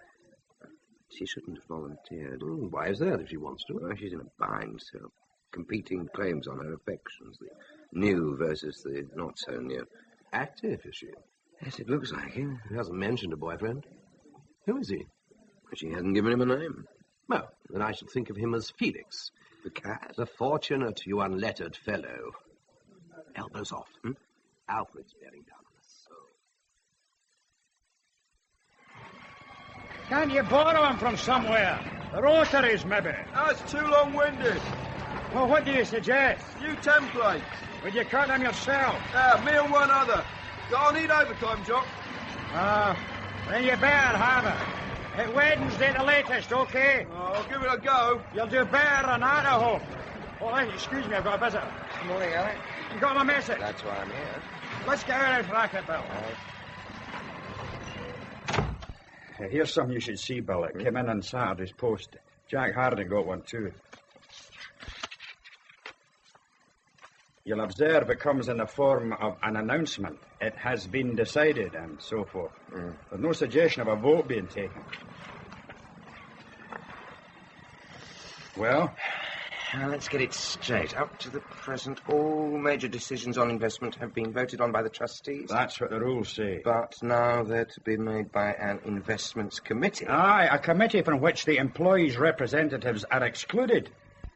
She shouldn't have volunteered. Why is that if she wants to? Well, she's in a bind, so competing claims on her affections. The new versus the not so new. Active, is she? Yes, it looks like it. She hasn't mentioned a boyfriend. Who is he? She hasn't given him a name. Well, then I should think of him as Felix. The cat? The fortunate, you unlettered fellow. Elbows off. Alfred's bearing down on us. Can't you borrow him from somewhere? The rotaries, maybe. That's too long-winded. Well, what do you suggest? Few templates. Would you cut them yourself? Me and one other. I'll need overtime, Jock. Then you better have it. At Wednesday the latest, okay? I'll give it a go. You'll do better than that, I hope. Oh, excuse me, I've got a visitor. Good morning, Alec. You got my message? That's why I'm here. Let's get out of racket, Bill. Here's something you should see, Bill. It came in on Saturday's post. Jack Harding got one, too. You'll observe it comes in the form of an announcement. It has been decided, and so forth. There's no suggestion of a vote being taken. Well? Now, let's get it straight. Up to the present, all major decisions on investment have been voted on by the trustees. That's what the rules say. But now they're to be made by an investments committee. Aye, a committee from which the employees' representatives are excluded.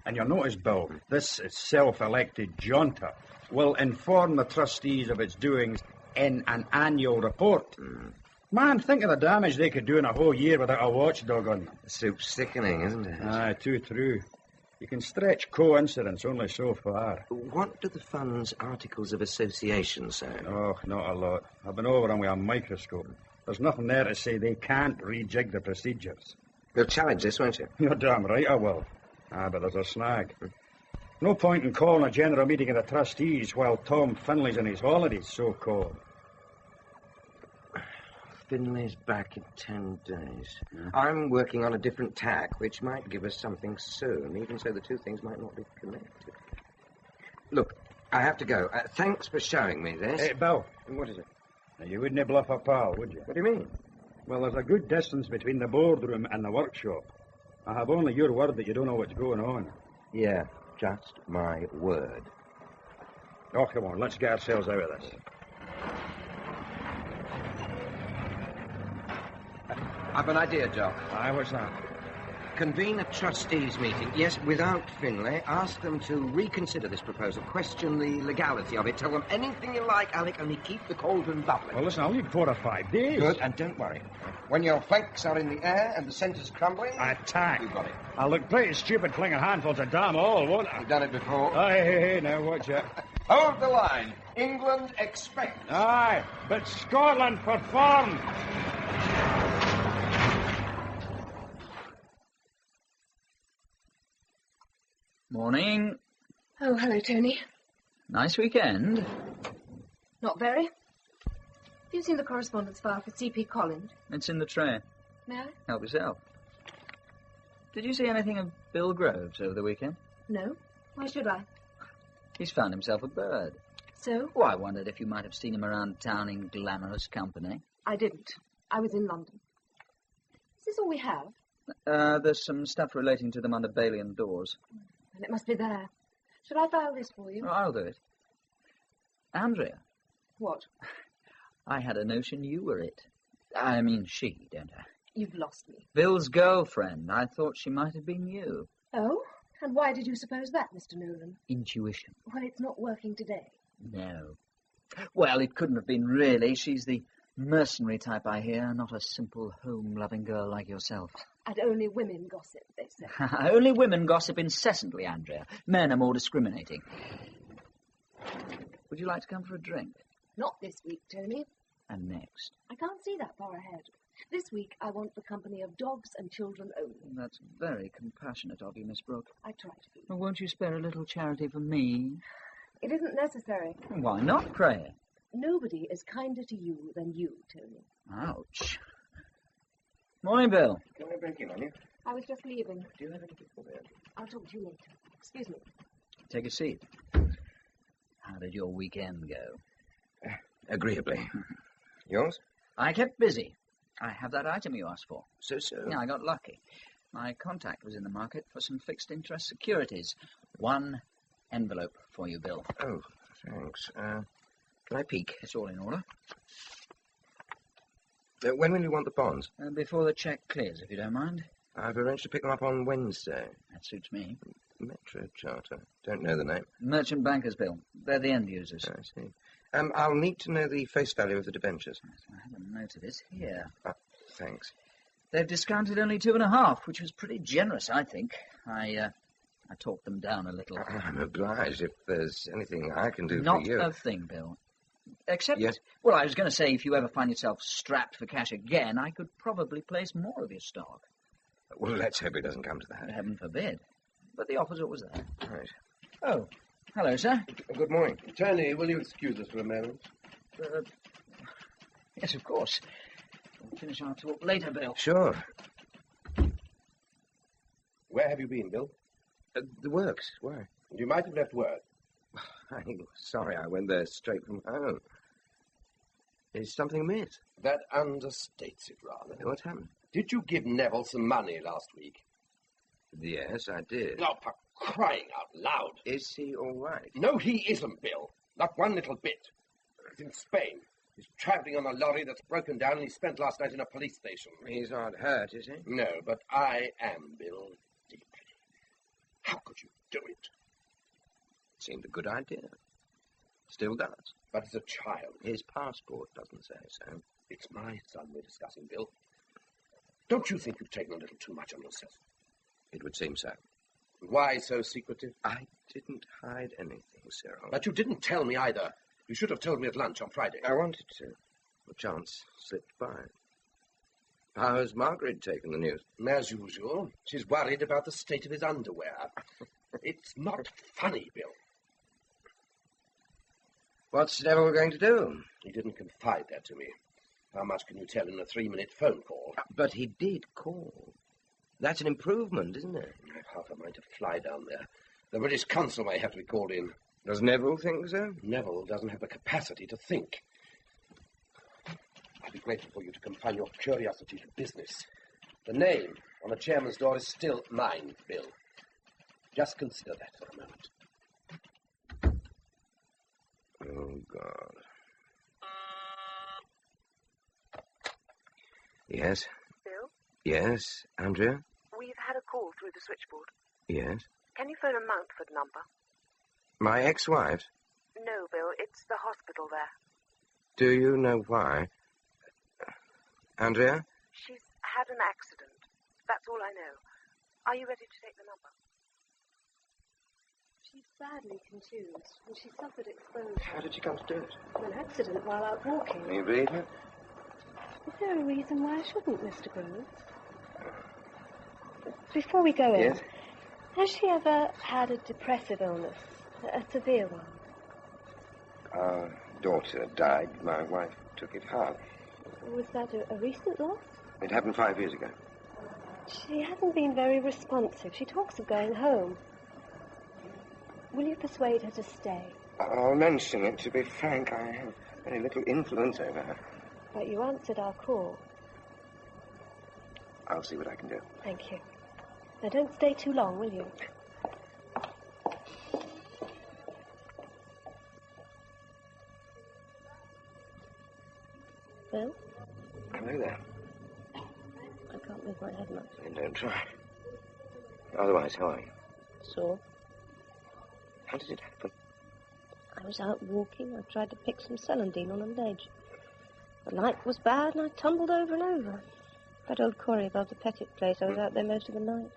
And you'll notice, Bill, this self-elected junta will inform the trustees of its doings in an annual report. Man, think of the damage they could do in a whole year without a watchdog on them. The soup's sickening, isn't it? Aye, too true. You can stretch coincidence only so far. What do the fund's articles of association say? Oh, not a lot. I've been over them with a microscope. There's nothing there to say they can't rejig the procedures. You'll challenge this, won't you? You're damn right I will. But there's a snag. No point in calling a general meeting of the trustees while Tom Finley's on his holidays, so-called. Finley's back in 10 days. I'm working on a different tack, which might give us something soon. Even so, the two things might not be connected. Look, I have to go. Thanks for showing me this. Hey, Bill. What is it? Now, you wouldn't bluff a pal, would you? What do you mean? Well, there's a good distance between the boardroom and the workshop. I have only your word that you don't know what's going on. Yeah, just my word. Oh, come on, let's get ourselves out of this. I've an idea, Jock. Aye, what's that? Convene a trustees' meeting. Yes, without Finlay. Ask them to reconsider this proposal. Question the legality of it. Tell them anything you like, Alec, only keep the cauldron bubbling. Well, listen, I'll need 4 or 5 days. Good, and don't worry. When your flanks are in the air and the centre's crumbling... Attack. You got it. I'll look pretty stupid flinging handfuls of damn all, won't I? You've done it before. Aye, hey, now watch it. Hold the line. England expects. Aye, but Scotland performed. Morning. Oh, hello, Tony. Nice weekend. Not very. Have you seen the correspondence file for C.P. Collins? It's in the tray. No? Help yourself. Did you see anything of Bill Groves over the weekend? No. Why should I? He's found himself a bird. So? Oh, I wondered if you might have seen him around town in glamorous company. I didn't. I was in London. Is this all we have? There's some stuff relating to them under Balian doors. And it must be there. Should I file this for you? Oh, I'll do it. Andrea. What? I had a notion you were it. I mean she, don't I? You've lost me. Bill's girlfriend. I thought she might have been you. Oh? And why did you suppose that, Mr. Nolan? Intuition. Well, it's not working today. No. Well, it couldn't have been really. She's the mercenary type, I hear, not a simple home-loving girl like yourself. And only women gossip, they say. Only women gossip incessantly, Andrea. Men are more discriminating. Would you like to come for a drink? Not this week, Tony. And next? I can't see that far ahead. This week I want the company of dogs and children only. That's very compassionate of you, Miss Brooke. I try to be. Well, won't you spare a little charity for me? It isn't necessary. Why not, pray? Nobody is kinder to you than you, Tony. Ouch. Morning, Bill. Can I break in on you? I was just leaving. Do you have anything for me? I'll talk to you later. Excuse me. Take a seat. How did your weekend go? Agreeably. Yours? I kept busy. I have that item you asked for. So? Yeah, I got lucky. My contact was in the market for some fixed interest securities. 1 envelope for you, Bill. Oh, thanks. Can I peek? It's all in order. When will you want the bonds? Before the cheque clears, if you don't mind. I've arranged to pick them up on Wednesday. That suits me. Metro Charter. Don't know the name. Merchant Bankers, Bill. They're the end users. I see. I'll need to know the face value of the debentures. I have a note of this here. Thanks. They've discounted only 2.5, which was pretty generous, I think. I talked them down a little. I'm obliged if there's anything I can do Not for you. a thing, Bill. Except, Yes? Well, I was going to say, if you ever find yourself strapped for cash again, I could probably place more of your stock. Well, let's hope it doesn't come to that. Heaven forbid. But the offer's always there. Right. Oh, hello, sir. Good morning. Tony, will you excuse us for a moment? Yes, of course. We'll finish our talk later, Bill. Sure. Where have you been, Bill? The works. Why? You might have left word. I'm sorry I went there straight from home. Is something amiss? That understates it rather. What happened? Did you give Neville some money last week? Yes, I did. Now, for crying out loud. Is he all right? No, he isn't, Bill. Not one little bit. He's in Spain. He's travelling on a lorry that's broken down and he spent last night in a police station. He's not hurt, is he? No, but I am, Bill, deeply. How could you do it? Seemed a good idea. Still does. But as a child. His passport doesn't say so. It's my son we're discussing, Bill. Don't you think you've taken a little too much on yourself? It would seem so. Why so secretive? I didn't hide anything, Cyril. But you didn't tell me either. You should have told me at lunch on Friday. I wanted to. The chance slipped by. How has Margaret taken the news? As usual. She's worried about the state of his underwear. It's not funny, Bill. What's Neville going to do? He didn't confide that to me. How much can you tell in a 3-minute phone call? But he did call. That's an improvement, isn't it? I've half a mind to fly down there. The British consul may have to be called in. Does Neville think so? Neville doesn't have the capacity to think. I'd be grateful for you to confine your curiosity to business. The name on the chairman's door is still mine, Bill. Just consider that for a moment. Oh, God. Yes? Bill? Yes, Andrea? We've had a switchboard? Yes? Can you phone a Mountford number? My ex-wife? No, Bill. It's the hospital there. Do you know why? Andrea? She's had an accident. That's all I know. Are you ready to take the number? She's badly contused, and she suffered exposure. How did she come to do it? An accident while out walking. Can you believe it? Is there a reason why I shouldn't, Mr. Groves? Before we go in, Yes? has she ever had a depressive illness? A severe one? Our daughter died. My wife took it hard. Was that a recent loss? It happened 5 years ago. She hasn't been very responsive. She talks of going home. Will you persuade her to stay? I'll mention it. To be frank, I have very little influence over her. But you answered our call. I'll see what I can do. Thank you. Now, don't stay too long, will you? Bill? Hello there. I can't move my head much. Then don't try. Otherwise, how are you? Sore. How did it happen? I was out walking. I tried to pick some celandine on a ledge. The light was bad, and I tumbled over and over. That old quarry above the Pettit place, I was out there most of the night.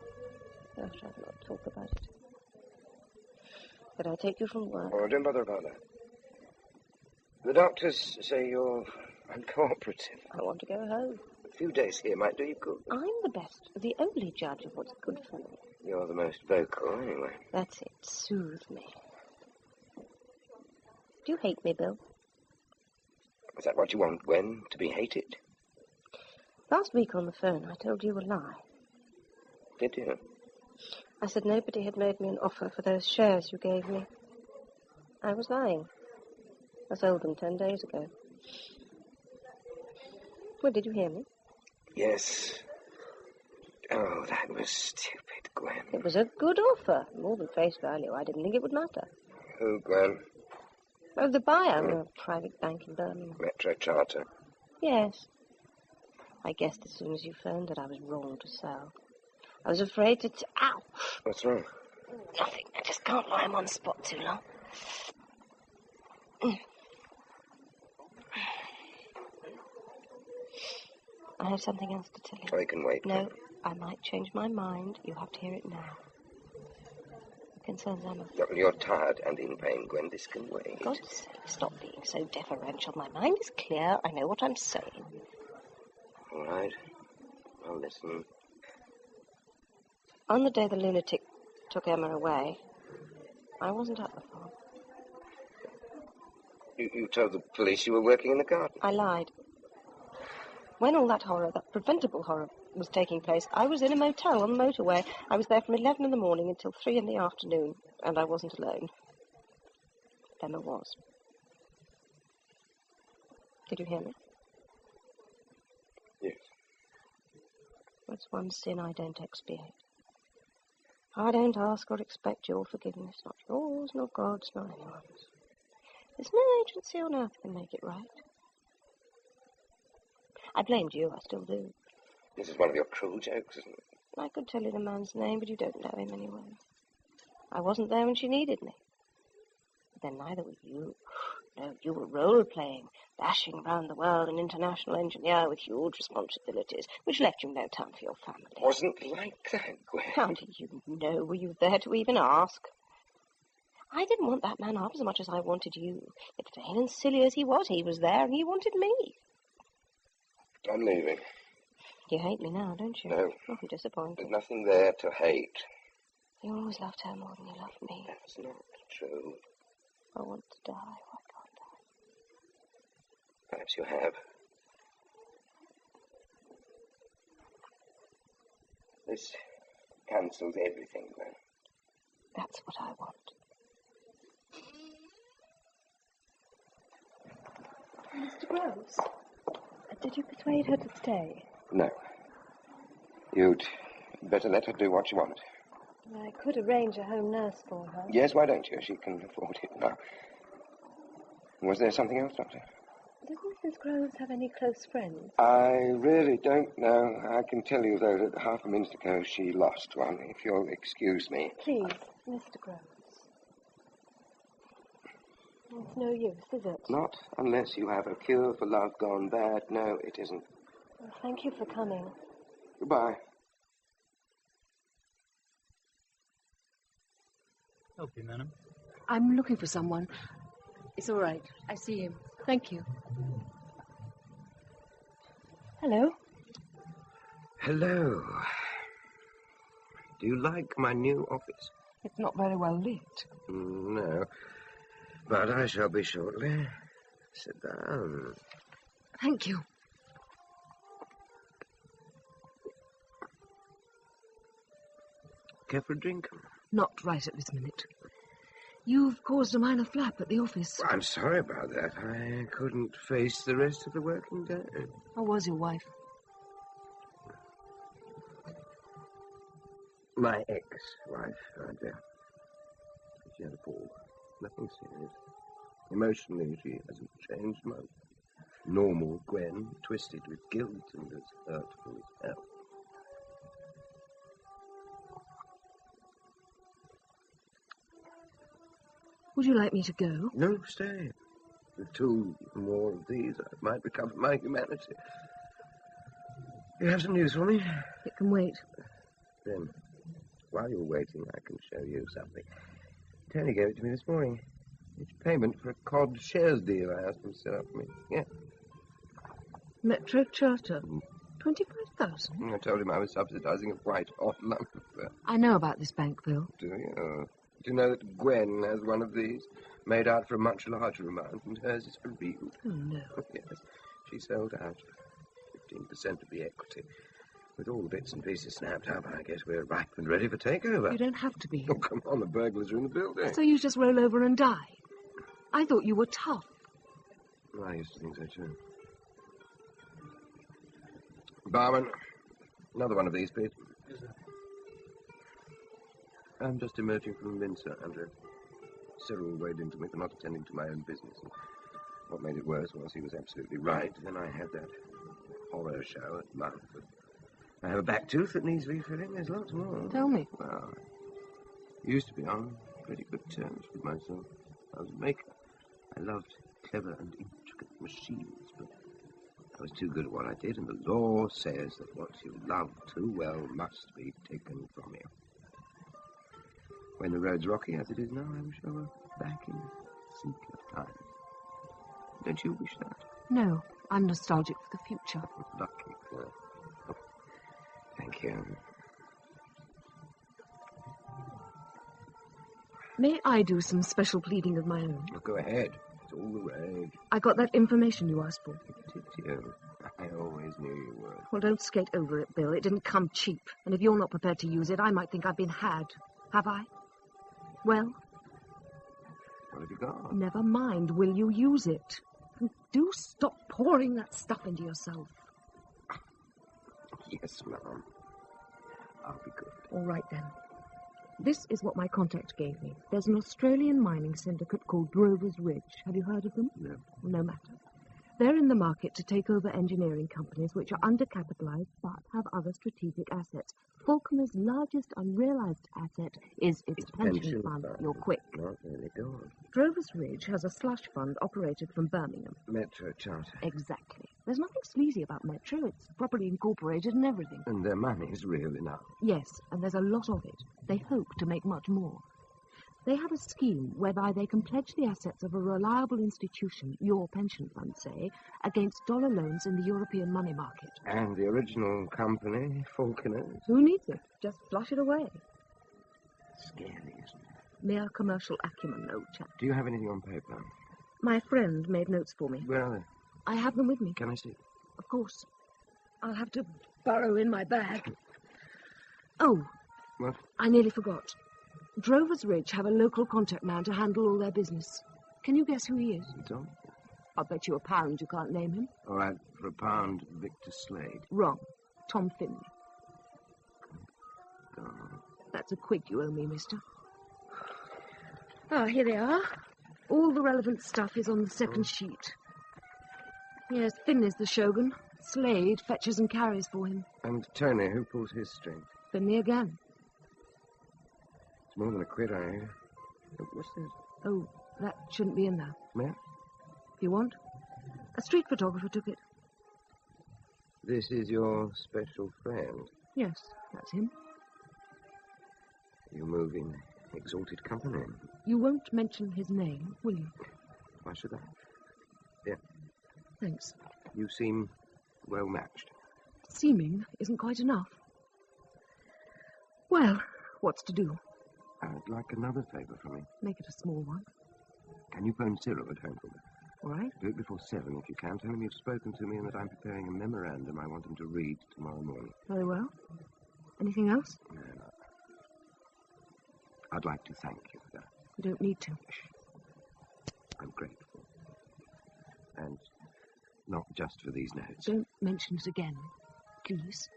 I should not talk about it. Could I take you from work? Oh, don't bother about that. The doctors say you're uncooperative. I want to go home. A few days here might do you good. I'm the best, the only judge of what's good for me. You're the most vocal, anyway. That's it. Soothe me. Do you hate me, Bill? Is that what you want, Gwen? To be hated? Last week on the phone, I told you a lie. Did you? I said nobody had made me an offer for those shares you gave me. I was lying. I sold them 10 days ago. Well, did you hear me? Yes. Oh, that was stupid, Gwen. It was a good offer. More than face value. I didn't think it would matter. Who, Gwen? Oh, the buyer, a private bank in Birmingham. Metro Charter. Yes. I guessed as soon as you phoned that I was wrong to sell. I was afraid to... Ow! What's wrong? Nothing. I just can't lie on one spot too long. I have something else to tell you. I can wait. No, I might change my mind. You have to hear it now. It concerns Emma. You're tired and in pain, Gwen. This can wait. God's sake, stop being so deferential. My mind is clear. I know what I'm saying. All right. I'll listen. On the day the lunatic took Emma away, I wasn't at the farm. You told the police you were working in the garden. I lied. When all that horror, that preventable horror, was taking place, I was in a motel on the motorway. I was there from 11 in the morning until 3 in the afternoon, and I wasn't alone. Emma was. Did you hear me? Yes. That's one sin I don't expiate. I don't ask or expect your forgiveness, not yours, nor God's, nor anyone's. There's no agency on earth can make it right. I blamed you, I still do. This is one of your cruel jokes, isn't it? I could tell you the man's name, but you don't know him anyway. I wasn't there when she needed me. But then neither were you. No, you were role-playing, dashing around the world, an international engineer with huge responsibilities, which left you no time for your family. It wasn't like that, Gwen. How do you know? Were you there to even ask? I didn't want that man half as much as I wanted you. Yet vain and silly as he was there, and he wanted me. I'm leaving. You hate me now, don't you? No. Oh, I'm disappointed. There's nothing there to hate. You always loved her more than you loved me. That's not true. I want to die. Why can't I? Perhaps you have. This cancels everything, Gwen. That's what I want. Mr. Groves, did you persuade her to stay? No. You'd better let her do what she wanted. I could arrange a home nurse for her. Yes, why don't you? She can afford it now. Was there something else, Doctor? Doesn't Mrs. Groves have any close friends? I really don't know. I can tell you, though, that half a minute ago she lost one, if you'll excuse me. Please, Mr. Groves. It's no use, is it? Not unless you have a cure for love gone bad. No, it isn't. Well, thank you for coming. Goodbye. Help you, madam. I'm looking for someone. It's all right. I see him. Thank you. Hello. Hello. Do you like my new office? It's not very well lit. No. But I shall be shortly. Sit down. Thank you. Care for a drink? Not right at this minute. You've caused a minor flap at the office. I'm sorry about that. I couldn't face the rest of the working day. How was your wife? My ex-wife, right there. She had a fall. Nothing serious. Emotionally, she hasn't changed much. Normal Gwen, twisted with guilt and as hurtful as hell. Would you like me to go? No, stay. With 2 more of these, I might recover my humanity. You have some news for me? It can wait. Then, while you're waiting, I can show you something. Tony gave it to me this morning. It's payment for a cod shares deal I asked him to set up for me. Yeah. Metro Charter. 25,000? I told him I was subsidising a white-hot lump of fur. I know about this bank bill. Do you? Do you know that Gwen has one of these? Made out for a much larger amount, and hers is for real. Oh, no. Yes. She sold out. 15% of the equity. With all the bits and pieces snapped up, I guess we're ripe and ready for takeover. You don't have to be. Oh, come on, the burglars are in the building. So you just roll over and die? I thought you were tough. Well, I used to think so, too. Barman, another one of these, please. Yes, sir. I'm just emerging from Mincer, Andrew. Cyril weighed into me for not attending to my own business. And what made it worse was he was absolutely right. Then I had that horror show at Mount. I have a back tooth that needs refilling. There's lots more. Tell me. Well, I used to be on pretty good terms with myself. I was a maker. I loved clever and intricate machines, but I was too good at what I did, and the law says that what you love too well must be taken from you. When the road's rocky as it is now, I wish I were back in simpler times. Don't you wish that? No, I'm nostalgic for the future. Lucky. Oh, thank you. May I do some special pleading of my own? Oh, go ahead. It's all the rage. I got that information you asked for. Did you? I always knew you would. Well, don't skate over it, Bill. It didn't come cheap. And if you're not prepared to use it, I might think I've been had. Have I? Well? What have you got? Never mind. Will you use it? And do stop pouring that stuff into yourself. Yes, ma'am. I'll be good. All right, then. This is what my contact gave me. There's an Australian mining syndicate called Drover's Ridge. Have you heard of them? No. No matter. They're in the market to take over engineering companies which are undercapitalized but have other strategic assets. Falconer's largest unrealized asset is its pension fund. You're quick. Not really good. Drover's Ridge has a slush fund operated from Birmingham. Metro Charter. Exactly. There's nothing sleazy about Metro. It's properly incorporated and everything. And their money's real enough. Yes, and there's a lot of it. They hope to make much more. They have a scheme whereby they can pledge the assets of a reliable institution, your pension fund, say, against dollar loans in the European money market. And the original company, Falconer's? Who needs it? Just flush it away. Scary, isn't it? Mere commercial acumen, old chap. Do you have anything on paper? My friend made notes for me. Where are they? I have them with me. Can I see? Of course. I'll have to burrow in my bag. Oh. What? I nearly forgot. Drover's Ridge have a local contact man to handle all their business. Can you guess who he is? Don't. I'll bet you £1 you can't name him. All right, for £1, Victor Slade. Wrong. Tom Finley. God. That's a quid you owe me, mister. Ah, here they are. All the relevant stuff is on the second sheet. Yes, Finley's the shogun. Slade fetches and carries for him. And Tony, who pulls his strings? Finley again. It's more than a quid, I hear. What's this? Oh, that shouldn't be in there. Map? If you want. A street photographer took it. This is your special friend. Yes, that's him. You move in exalted company. You won't mention his name, will you? Why should I? Here. Thanks. You seem well matched. Seeming isn't quite enough. Well, what's to do? I'd like another favour from you. Make it a small one. Can you phone Cyril at home for me? All right. Do it before 7 if you can. Tell him you've spoken to me and that I'm preparing a memorandum I want him to read tomorrow morning. Very well. Anything else? No. I'd like to thank you for that. You don't need to. I'm grateful. And not just for these notes. Don't mention it again, please.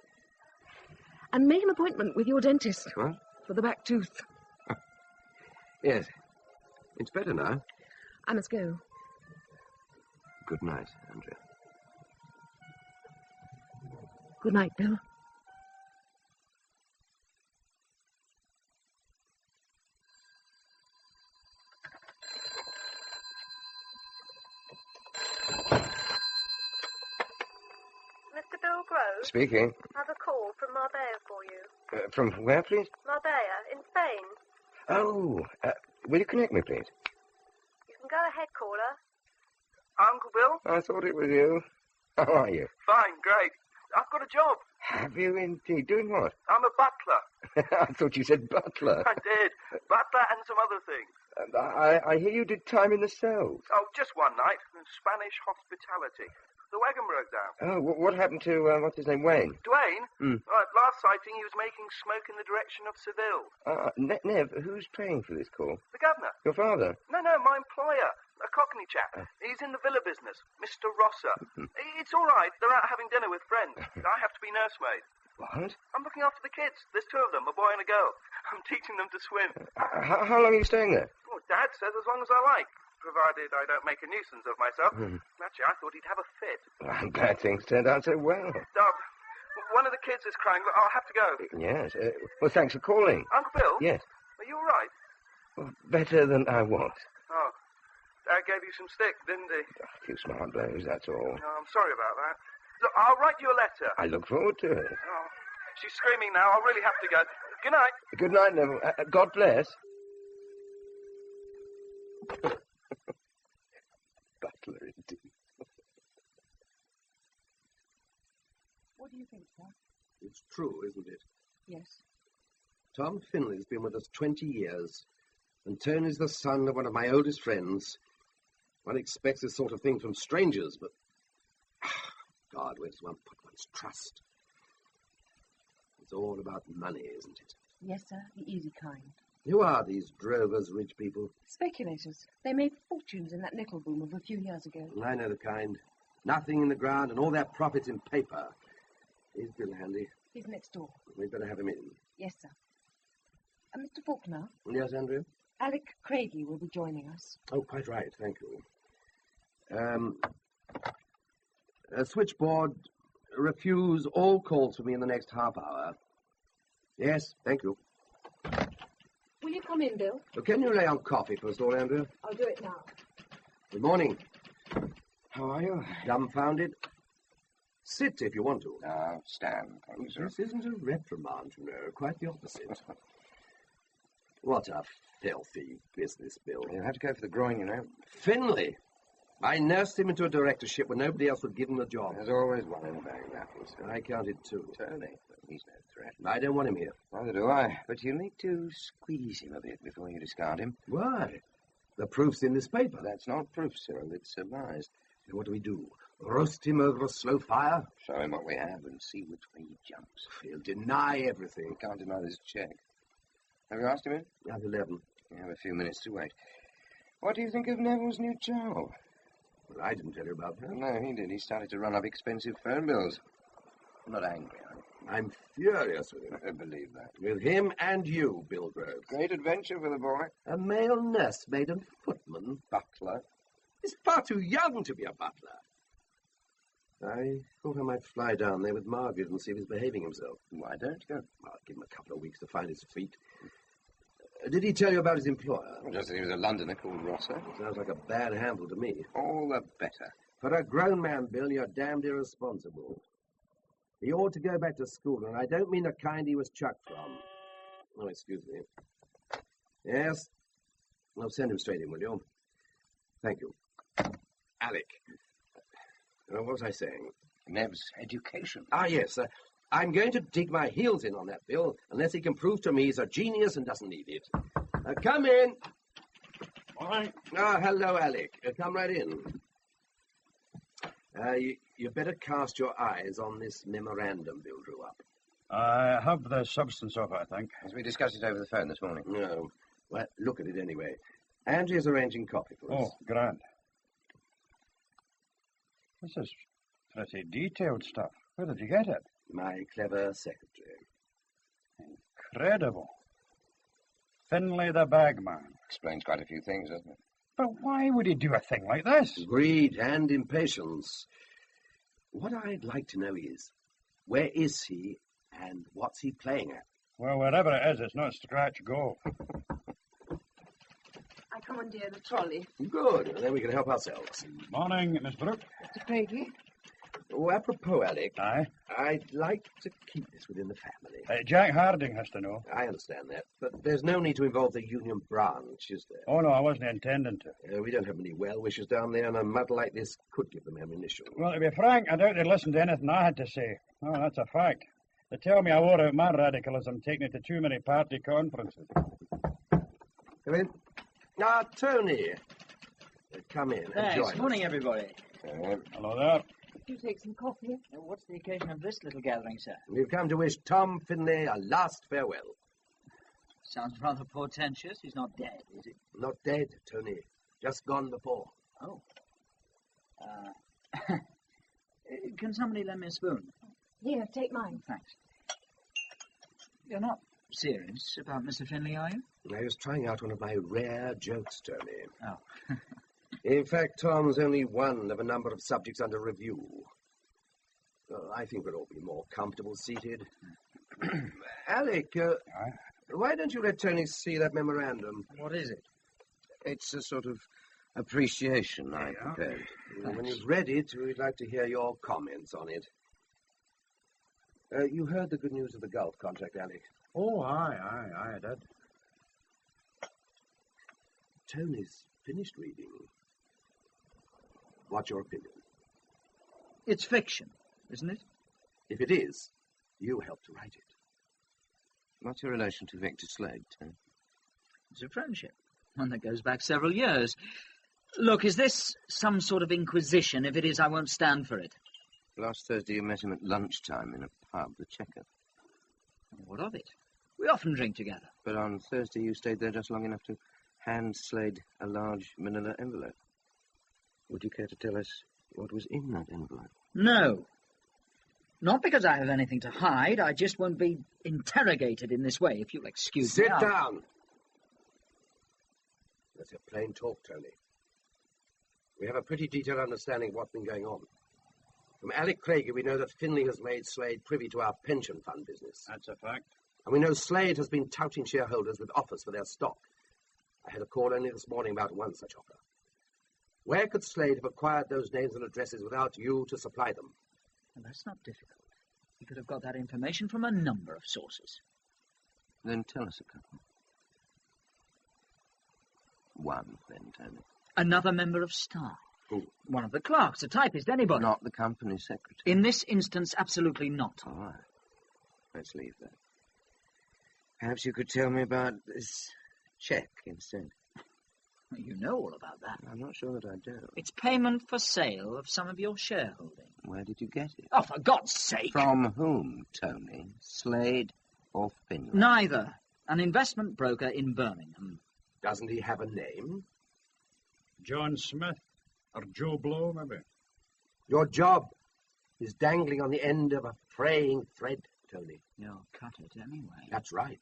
And make an appointment with your dentist. What? For the back tooth. Yes. It's better now. I must go. Good night, Andrea. Good night, Bill. Mr. Bill Groves? Speaking. I have a call from Marbella for you. From where, please? Marbella, in Spain. Oh, will you connect me, please? You can go ahead, caller. Uncle Bill? I thought it was you. How are you? Fine, great. I've got a job. Have you indeed? Doing what? I'm a butler. I thought you said butler. I did. Butler and some other things. And I hear you did time in the cells. Oh, just one night. Spanish hospitality. The wagon broke down. Oh, what happened to, what's his name, Wayne? Dwayne? Hmm. Right, last sighting he was making smoke in the direction of Seville. Nev, who's paying for this call? The governor? Your father? No, my employer. A Cockney chap. He's in the villa business. Mr. Rosser. It's all right. They're out having dinner with friends. I have to be nursemaid. What? I'm looking after the kids. There's two of them, a boy and a girl. I'm teaching them to swim. How long are you staying there? Well, Dad says as long as I like, provided I don't make a nuisance of myself. Actually, I thought he'd have a fit. Well, I'm glad things turned out so well. One of the kids is crying. Look, I'll have to go. Yes. Well, thanks for calling. Uncle Bill? Yes. Are you all right? Well, better than I was. Oh. Dad gave you some stick, didn't he? A few smart blows, that's all. No, I'm sorry about that. Look, I'll write you a letter. I look forward to it. Oh, she's screaming now. I'll really have to go. Good night. Good night, Neville. God bless. Butler, indeed. What do you think, sir? It's true, isn't it? Yes. Tom Finley's been with us 20 years, and Tony's the son of one of my oldest friends. One expects this sort of thing from strangers, but... God, where does one put one's trust? It's all about money, isn't it? Yes, sir, the easy kind. Who are these drovers, rich people? Speculators. They made fortunes in that nickel boom of a few years ago. I know the kind. Nothing in the ground and all their profits in paper. Is Bill handy? He's next door. We'd better have him in. Yes, sir. Mr. Faulkner? Yes, Andrew? Alec Craigie will be joining us. Oh, quite right, thank you. Switchboard, refuse all calls from me in the next half hour. Yes, thank you. Will you come in, Bill? Can you lay on coffee first of all, Andrew? I'll do it now. Good morning. How are you? Dumbfounded. Sit if you want to. No, stand, thank you, sir. This isn't a reprimand, you know. Quite the opposite. What a filthy business, Bill. You'll have to go for the groin, you know. Finley. I nursed him into a directorship when nobody else would give him a job. There's always one in the bag, Raffles. I counted two. Tony, he's no threat. I don't want him here. Neither do I. But you need to squeeze him a bit before you discard him. Why? The proof's in this paper. That's not proof, Cyril. It's surmised. Then what do we do? Roast him over a slow fire? Show him what we have and see which way he jumps. He'll deny everything. He can't deny this check. Have you asked him in? At 11. You have a few minutes to wait. What do you think of Neville's new job? Well, I didn't tell you about that. No, he did. He started to run up expensive phone bills. I'm not angry, I'm furious with him. I believe that. With him and you, Bill Groves. Great adventure for the boy. A male nursemaid and footman. Butler. He's far too young to be a butler. I thought I might fly down there with Margaret and see if he's behaving himself. Why don't you? Well, I'll give him a couple of weeks to find his feet. Did he tell you about his employer? Just that he was a Londoner called Rosser. Sounds like a bad handle to me. All the better. For a grown man, Bill, you're damned irresponsible. He ought to go back to school, and I don't mean the kind he was chucked from. Oh, excuse me. Yes? I'll send him straight in, will you? Thank you. Alec. What was I saying? Neb's education. Ah, yes. I'm going to dig my heels in on that, Bill, unless he can prove to me he's a genius and doesn't need it. Come in. All right. Ah, hello, Alec. Come right in. You better cast your eyes on this memorandum Bill drew up. I have the substance of it, I think. As we discussed it over the phone this morning. No. Well, look at it anyway. Angie's arranging coffee for us. Oh, grand. This is pretty detailed stuff. Where did you get it? My clever secretary. Incredible. Finlay the bagman. Explains quite a few things, doesn't it? But why would he do a thing like this? Greed and impatience. What I'd like to know is, where is he and what's he playing at? Well, wherever it is, it's not scratch go. I commandeered the trolley. Good, and then we can help ourselves. Morning, Miss Brooke. Mr. Craigie. Oh, apropos, Alec. Aye? I'd like to keep this within the family. Jack Harding has to know. I understand that, but there's no need to involve the union branch, is there? Oh, no, I wasn't intending to. We don't have many well-wishers down there, and a matter like this could give them ammunition. Well, to be frank, I doubt they'd listen to anything I had to say. Oh, that's a fact. They tell me I wore out my radicalism taking it to too many party conferences. Come in. Ah, Tony. Come in. Thanks. Morning, everybody. Hello there. Could you take some coffee? What's the occasion of this little gathering, sir? We've come to wish Tom Finlay a last farewell. Sounds rather portentous. He's not dead, is he? Not dead, Tony. Just gone before. Oh. Can somebody lend me a spoon? Here, take mine. Thanks. You're not serious about Mr. Finlay, are you? I was trying out one of my rare jokes, Tony. Oh. In fact, Tom's only one of a number of subjects under review. I think we'll all be more comfortable seated. Alec, why don't you let Tony see that memorandum? What is it? It's a sort of appreciation I prepared. When you've read it, we'd like to hear your comments on it. You heard the good news of the Gulf contract, Alec? Oh, aye, I did. Tony's finished reading. What's your opinion? It's fiction, isn't it? If it is, you helped to write it. What's your relation to Victor Slade, Tony? It's a friendship, one that goes back several years. Look, is this some sort of inquisition? If it is, I won't stand for it. Last Thursday you met him at lunchtime in a pub, the Checker. What of it? We often drink together. But on Thursday you stayed there just long enough to hand Slade a large manila envelope. Would you care to tell us what was in that envelope? No. Not because I have anything to hide. I just won't be interrogated in this way, if you'll excuse me. Sit down! That's a plain talk, Tony. We have a pretty detailed understanding of what's been going on. From Alec Craigie, we know that Finlay has made Slade privy to our pension fund business. That's a fact. And we know Slade has been touting shareholders with offers for their stock. I had a call only this morning about one such offer. Where could Slade have acquired those names and addresses without you to supply them? Well, that's not difficult. He could have got that information from a number of sources. Then tell us a couple. One, then, Tony. Another member of staff. Who? One of the clerks, a typist, anybody. Not the company secretary. In this instance, absolutely not. All right. Let's leave that. Perhaps you could tell me about this cheque instead. You know all about that. I'm not sure that I do. It's payment for sale of some of your shareholding. Where did you get it? Oh, for God's sake! From whom, Tony? Slade or Finlay? Neither. An investment broker in Birmingham. Doesn't he have a name? John Smith. Or Joe Blow, maybe. Your job is dangling on the end of a fraying thread, Tony. You'll cut it anyway. That's right.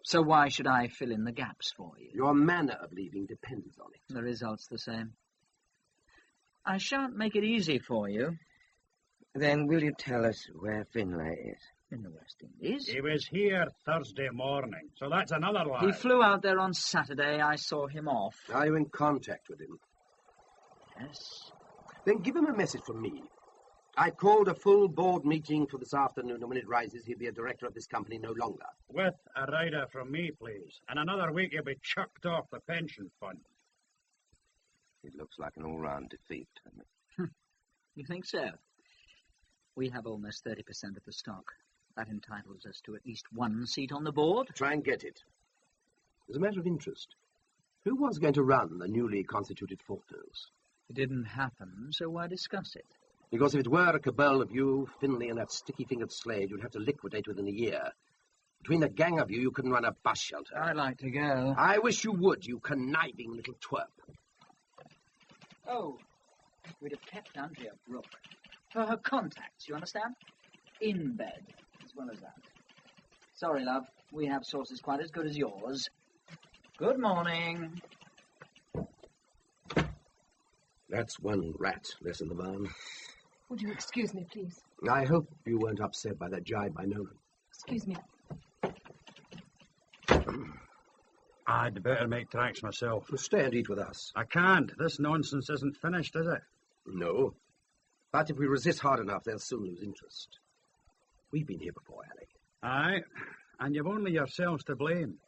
So why should I fill in the gaps for you? Your manner of leaving depends on it. The result's the same. I shan't make it easy for you. Then will you tell us where Finlay is? In the West Indies. He was here Thursday morning, so that's another lie. He flew out there on Saturday. I saw him off. Are you in contact with him? Yes. Then give him a message from me. I called a full board meeting for this afternoon, and when it rises, he'll be a director of this company no longer. With a rider from me, please. In another week, he'll be chucked off the pension fund. It looks like an all-round defeat, doesn't it? You think so? We have almost 30% of the stock. That entitles us to at least one seat on the board. Try and get it. As a matter of interest, who was going to run the newly constituted Fortners? It didn't happen, so why discuss it? Because if it were a cabal of you, Finlay, and that sticky-fingered Slade, you'd have to liquidate within a year. Between the gang of you, you couldn't run a bus shelter. I'd like to go. I wish you would, you conniving little twerp. Oh, we'd have kept Andrea Brooke. For her contacts, you understand? In bed, as well as that. Sorry, love. We have sources quite as good as yours. Good morning. That's one rat less in the barn. Would you excuse me, please? I hope you weren't upset by that jibe by Nolan. Excuse me. I'd better make tracks myself. Well, stay and eat with us. I can't. This nonsense isn't finished, is it? No. But if we resist hard enough, they'll soon lose interest. We've been here before, Alec. Aye, and you've only yourselves to blame.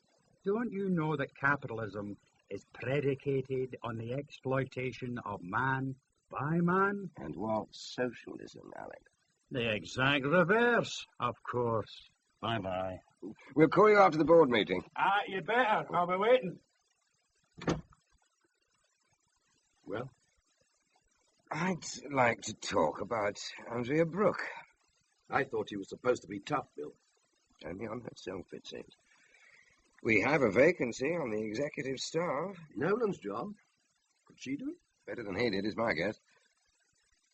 Don't you know that capitalism is predicated on the exploitation of man by man? And what's socialism, Alec? The exact reverse, of course. Bye-bye. We'll call you after the board meeting. You'd better. I'll be waiting. Well? I'd like to talk about Andrea Brooke. I thought he was supposed to be tough, Bill. Only on herself, it seems. We have a vacancy on the executive staff. Nolan's job. Could she do it? Better than he did, is my guess.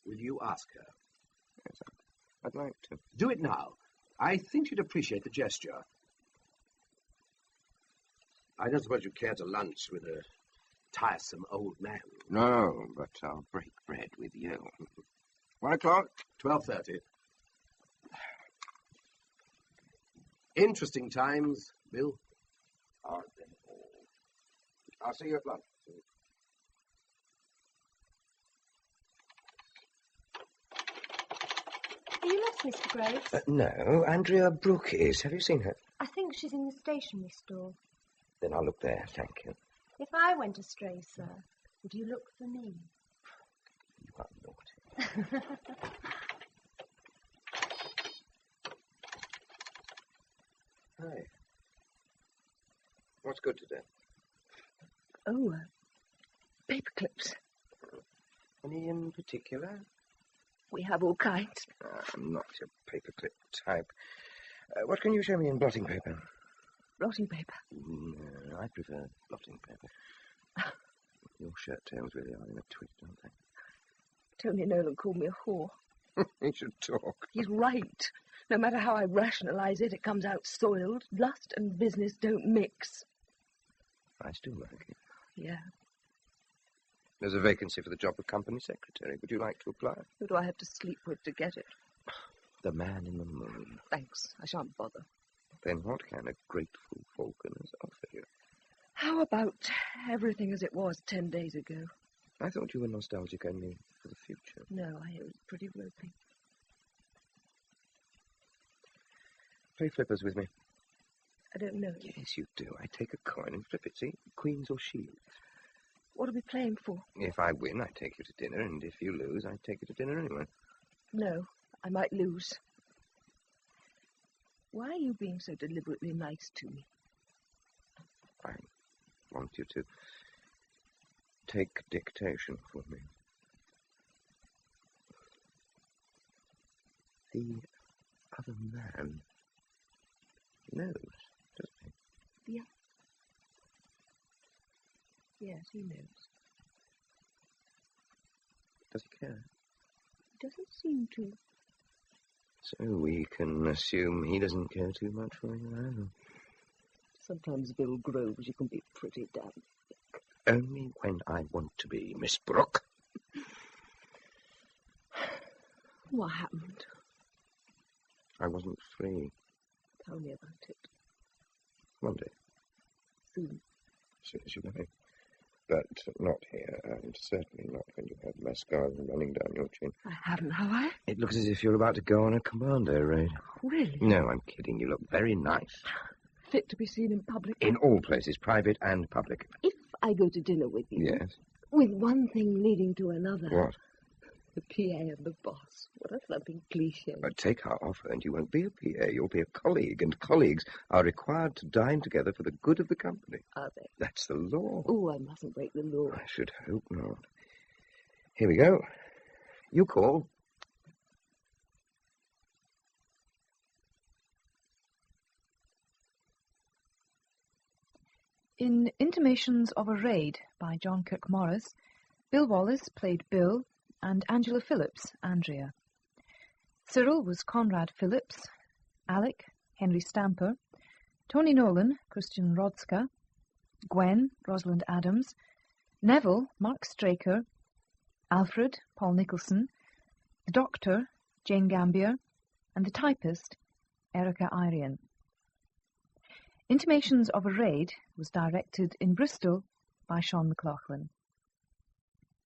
Will you ask her? Yes, I'd like to. Do it now. I think she'd appreciate the gesture. I don't suppose you'd care to lunch with a tiresome old man. No, but I'll break bread with you. 1 o'clock? 12:30. Interesting times, Bill. Aren't they all? I'll see you at lunch. Are you lost, Mr. Graves? No, Andrea Brooke is. Have you seen her? I think she's in the stationery store. Then I'll look there, thank you. If I went astray, sir, would you look for me? You are naughty. Hi. What's good today? Oh, paper clips. Any in particular? We have all kinds. I'm not your paperclip type. What can you show me in blotting paper? Blotting paper? No, I prefer blotting paper. Your shirt tails really are in a twist, don't they? Tony Nolan called me a whore. He should talk. He's right. No matter how I rationalize it, it comes out soiled. Lust and business don't mix. I still like it. Yeah. There's a vacancy for the job of company secretary. Would you like to apply? Who do I have to sleep with to get it? The man in the moon. Thanks. I shan't bother. Then what can a grateful falconers offer you? How about everything as it was 10 days ago? I thought you were nostalgic only for the future. No, I hear it was pretty ropey. Play flippers with me. I don't know. Yes, you do. I take a coin and flip it, see? Queens or shields. What are we playing for? If I win, I take you to dinner, and if you lose, I take you to dinner anyway. No, I might lose. Why are you being so deliberately nice to me? I want you to take dictation for me. The other man knows, doesn't he? Yeah. Yes, he knows. Does he care? He doesn't seem to. So we can assume he doesn't care too much for you either. Sometimes, Bill Groves, you can be pretty damn thick. Only when I want to be, Miss Brooke. What happened? I wasn't free. Tell me about it. Monday. Soon. As soon as you like. But not here, and certainly not when you have mascara running down your chin. I haven't, have I? It looks as if you're about to go on a commando raid. Really? No, I'm kidding. You look very nice. Fit to be seen in public? In all places, private and public. If I go to dinner with you... Yes? With one thing leading to another... What? The PA and the boss. What a flipping cliché. Take our offer and you won't be a PA. You'll be a colleague, and colleagues are required to dine together for the good of the company. Are they? That's the law. Oh, I mustn't break the law. I should hope not. Here we go. You call. In Intimations of a Raid by John Kirk Morris, Bill Wallace played Bill and Angela Phillips, Andrea. Cyril was Conrad Phillips, Alec, Henry Stamper, Tony Nolan, Christian Rodska, Gwen, Rosalind Adams, Neville, Mark Straker, Alfred, Paul Nicholson, the Doctor, Jane Gambier, and the typist, Erica Irian. Intimations of a Raid was directed in Bristol by Sean McLaughlin.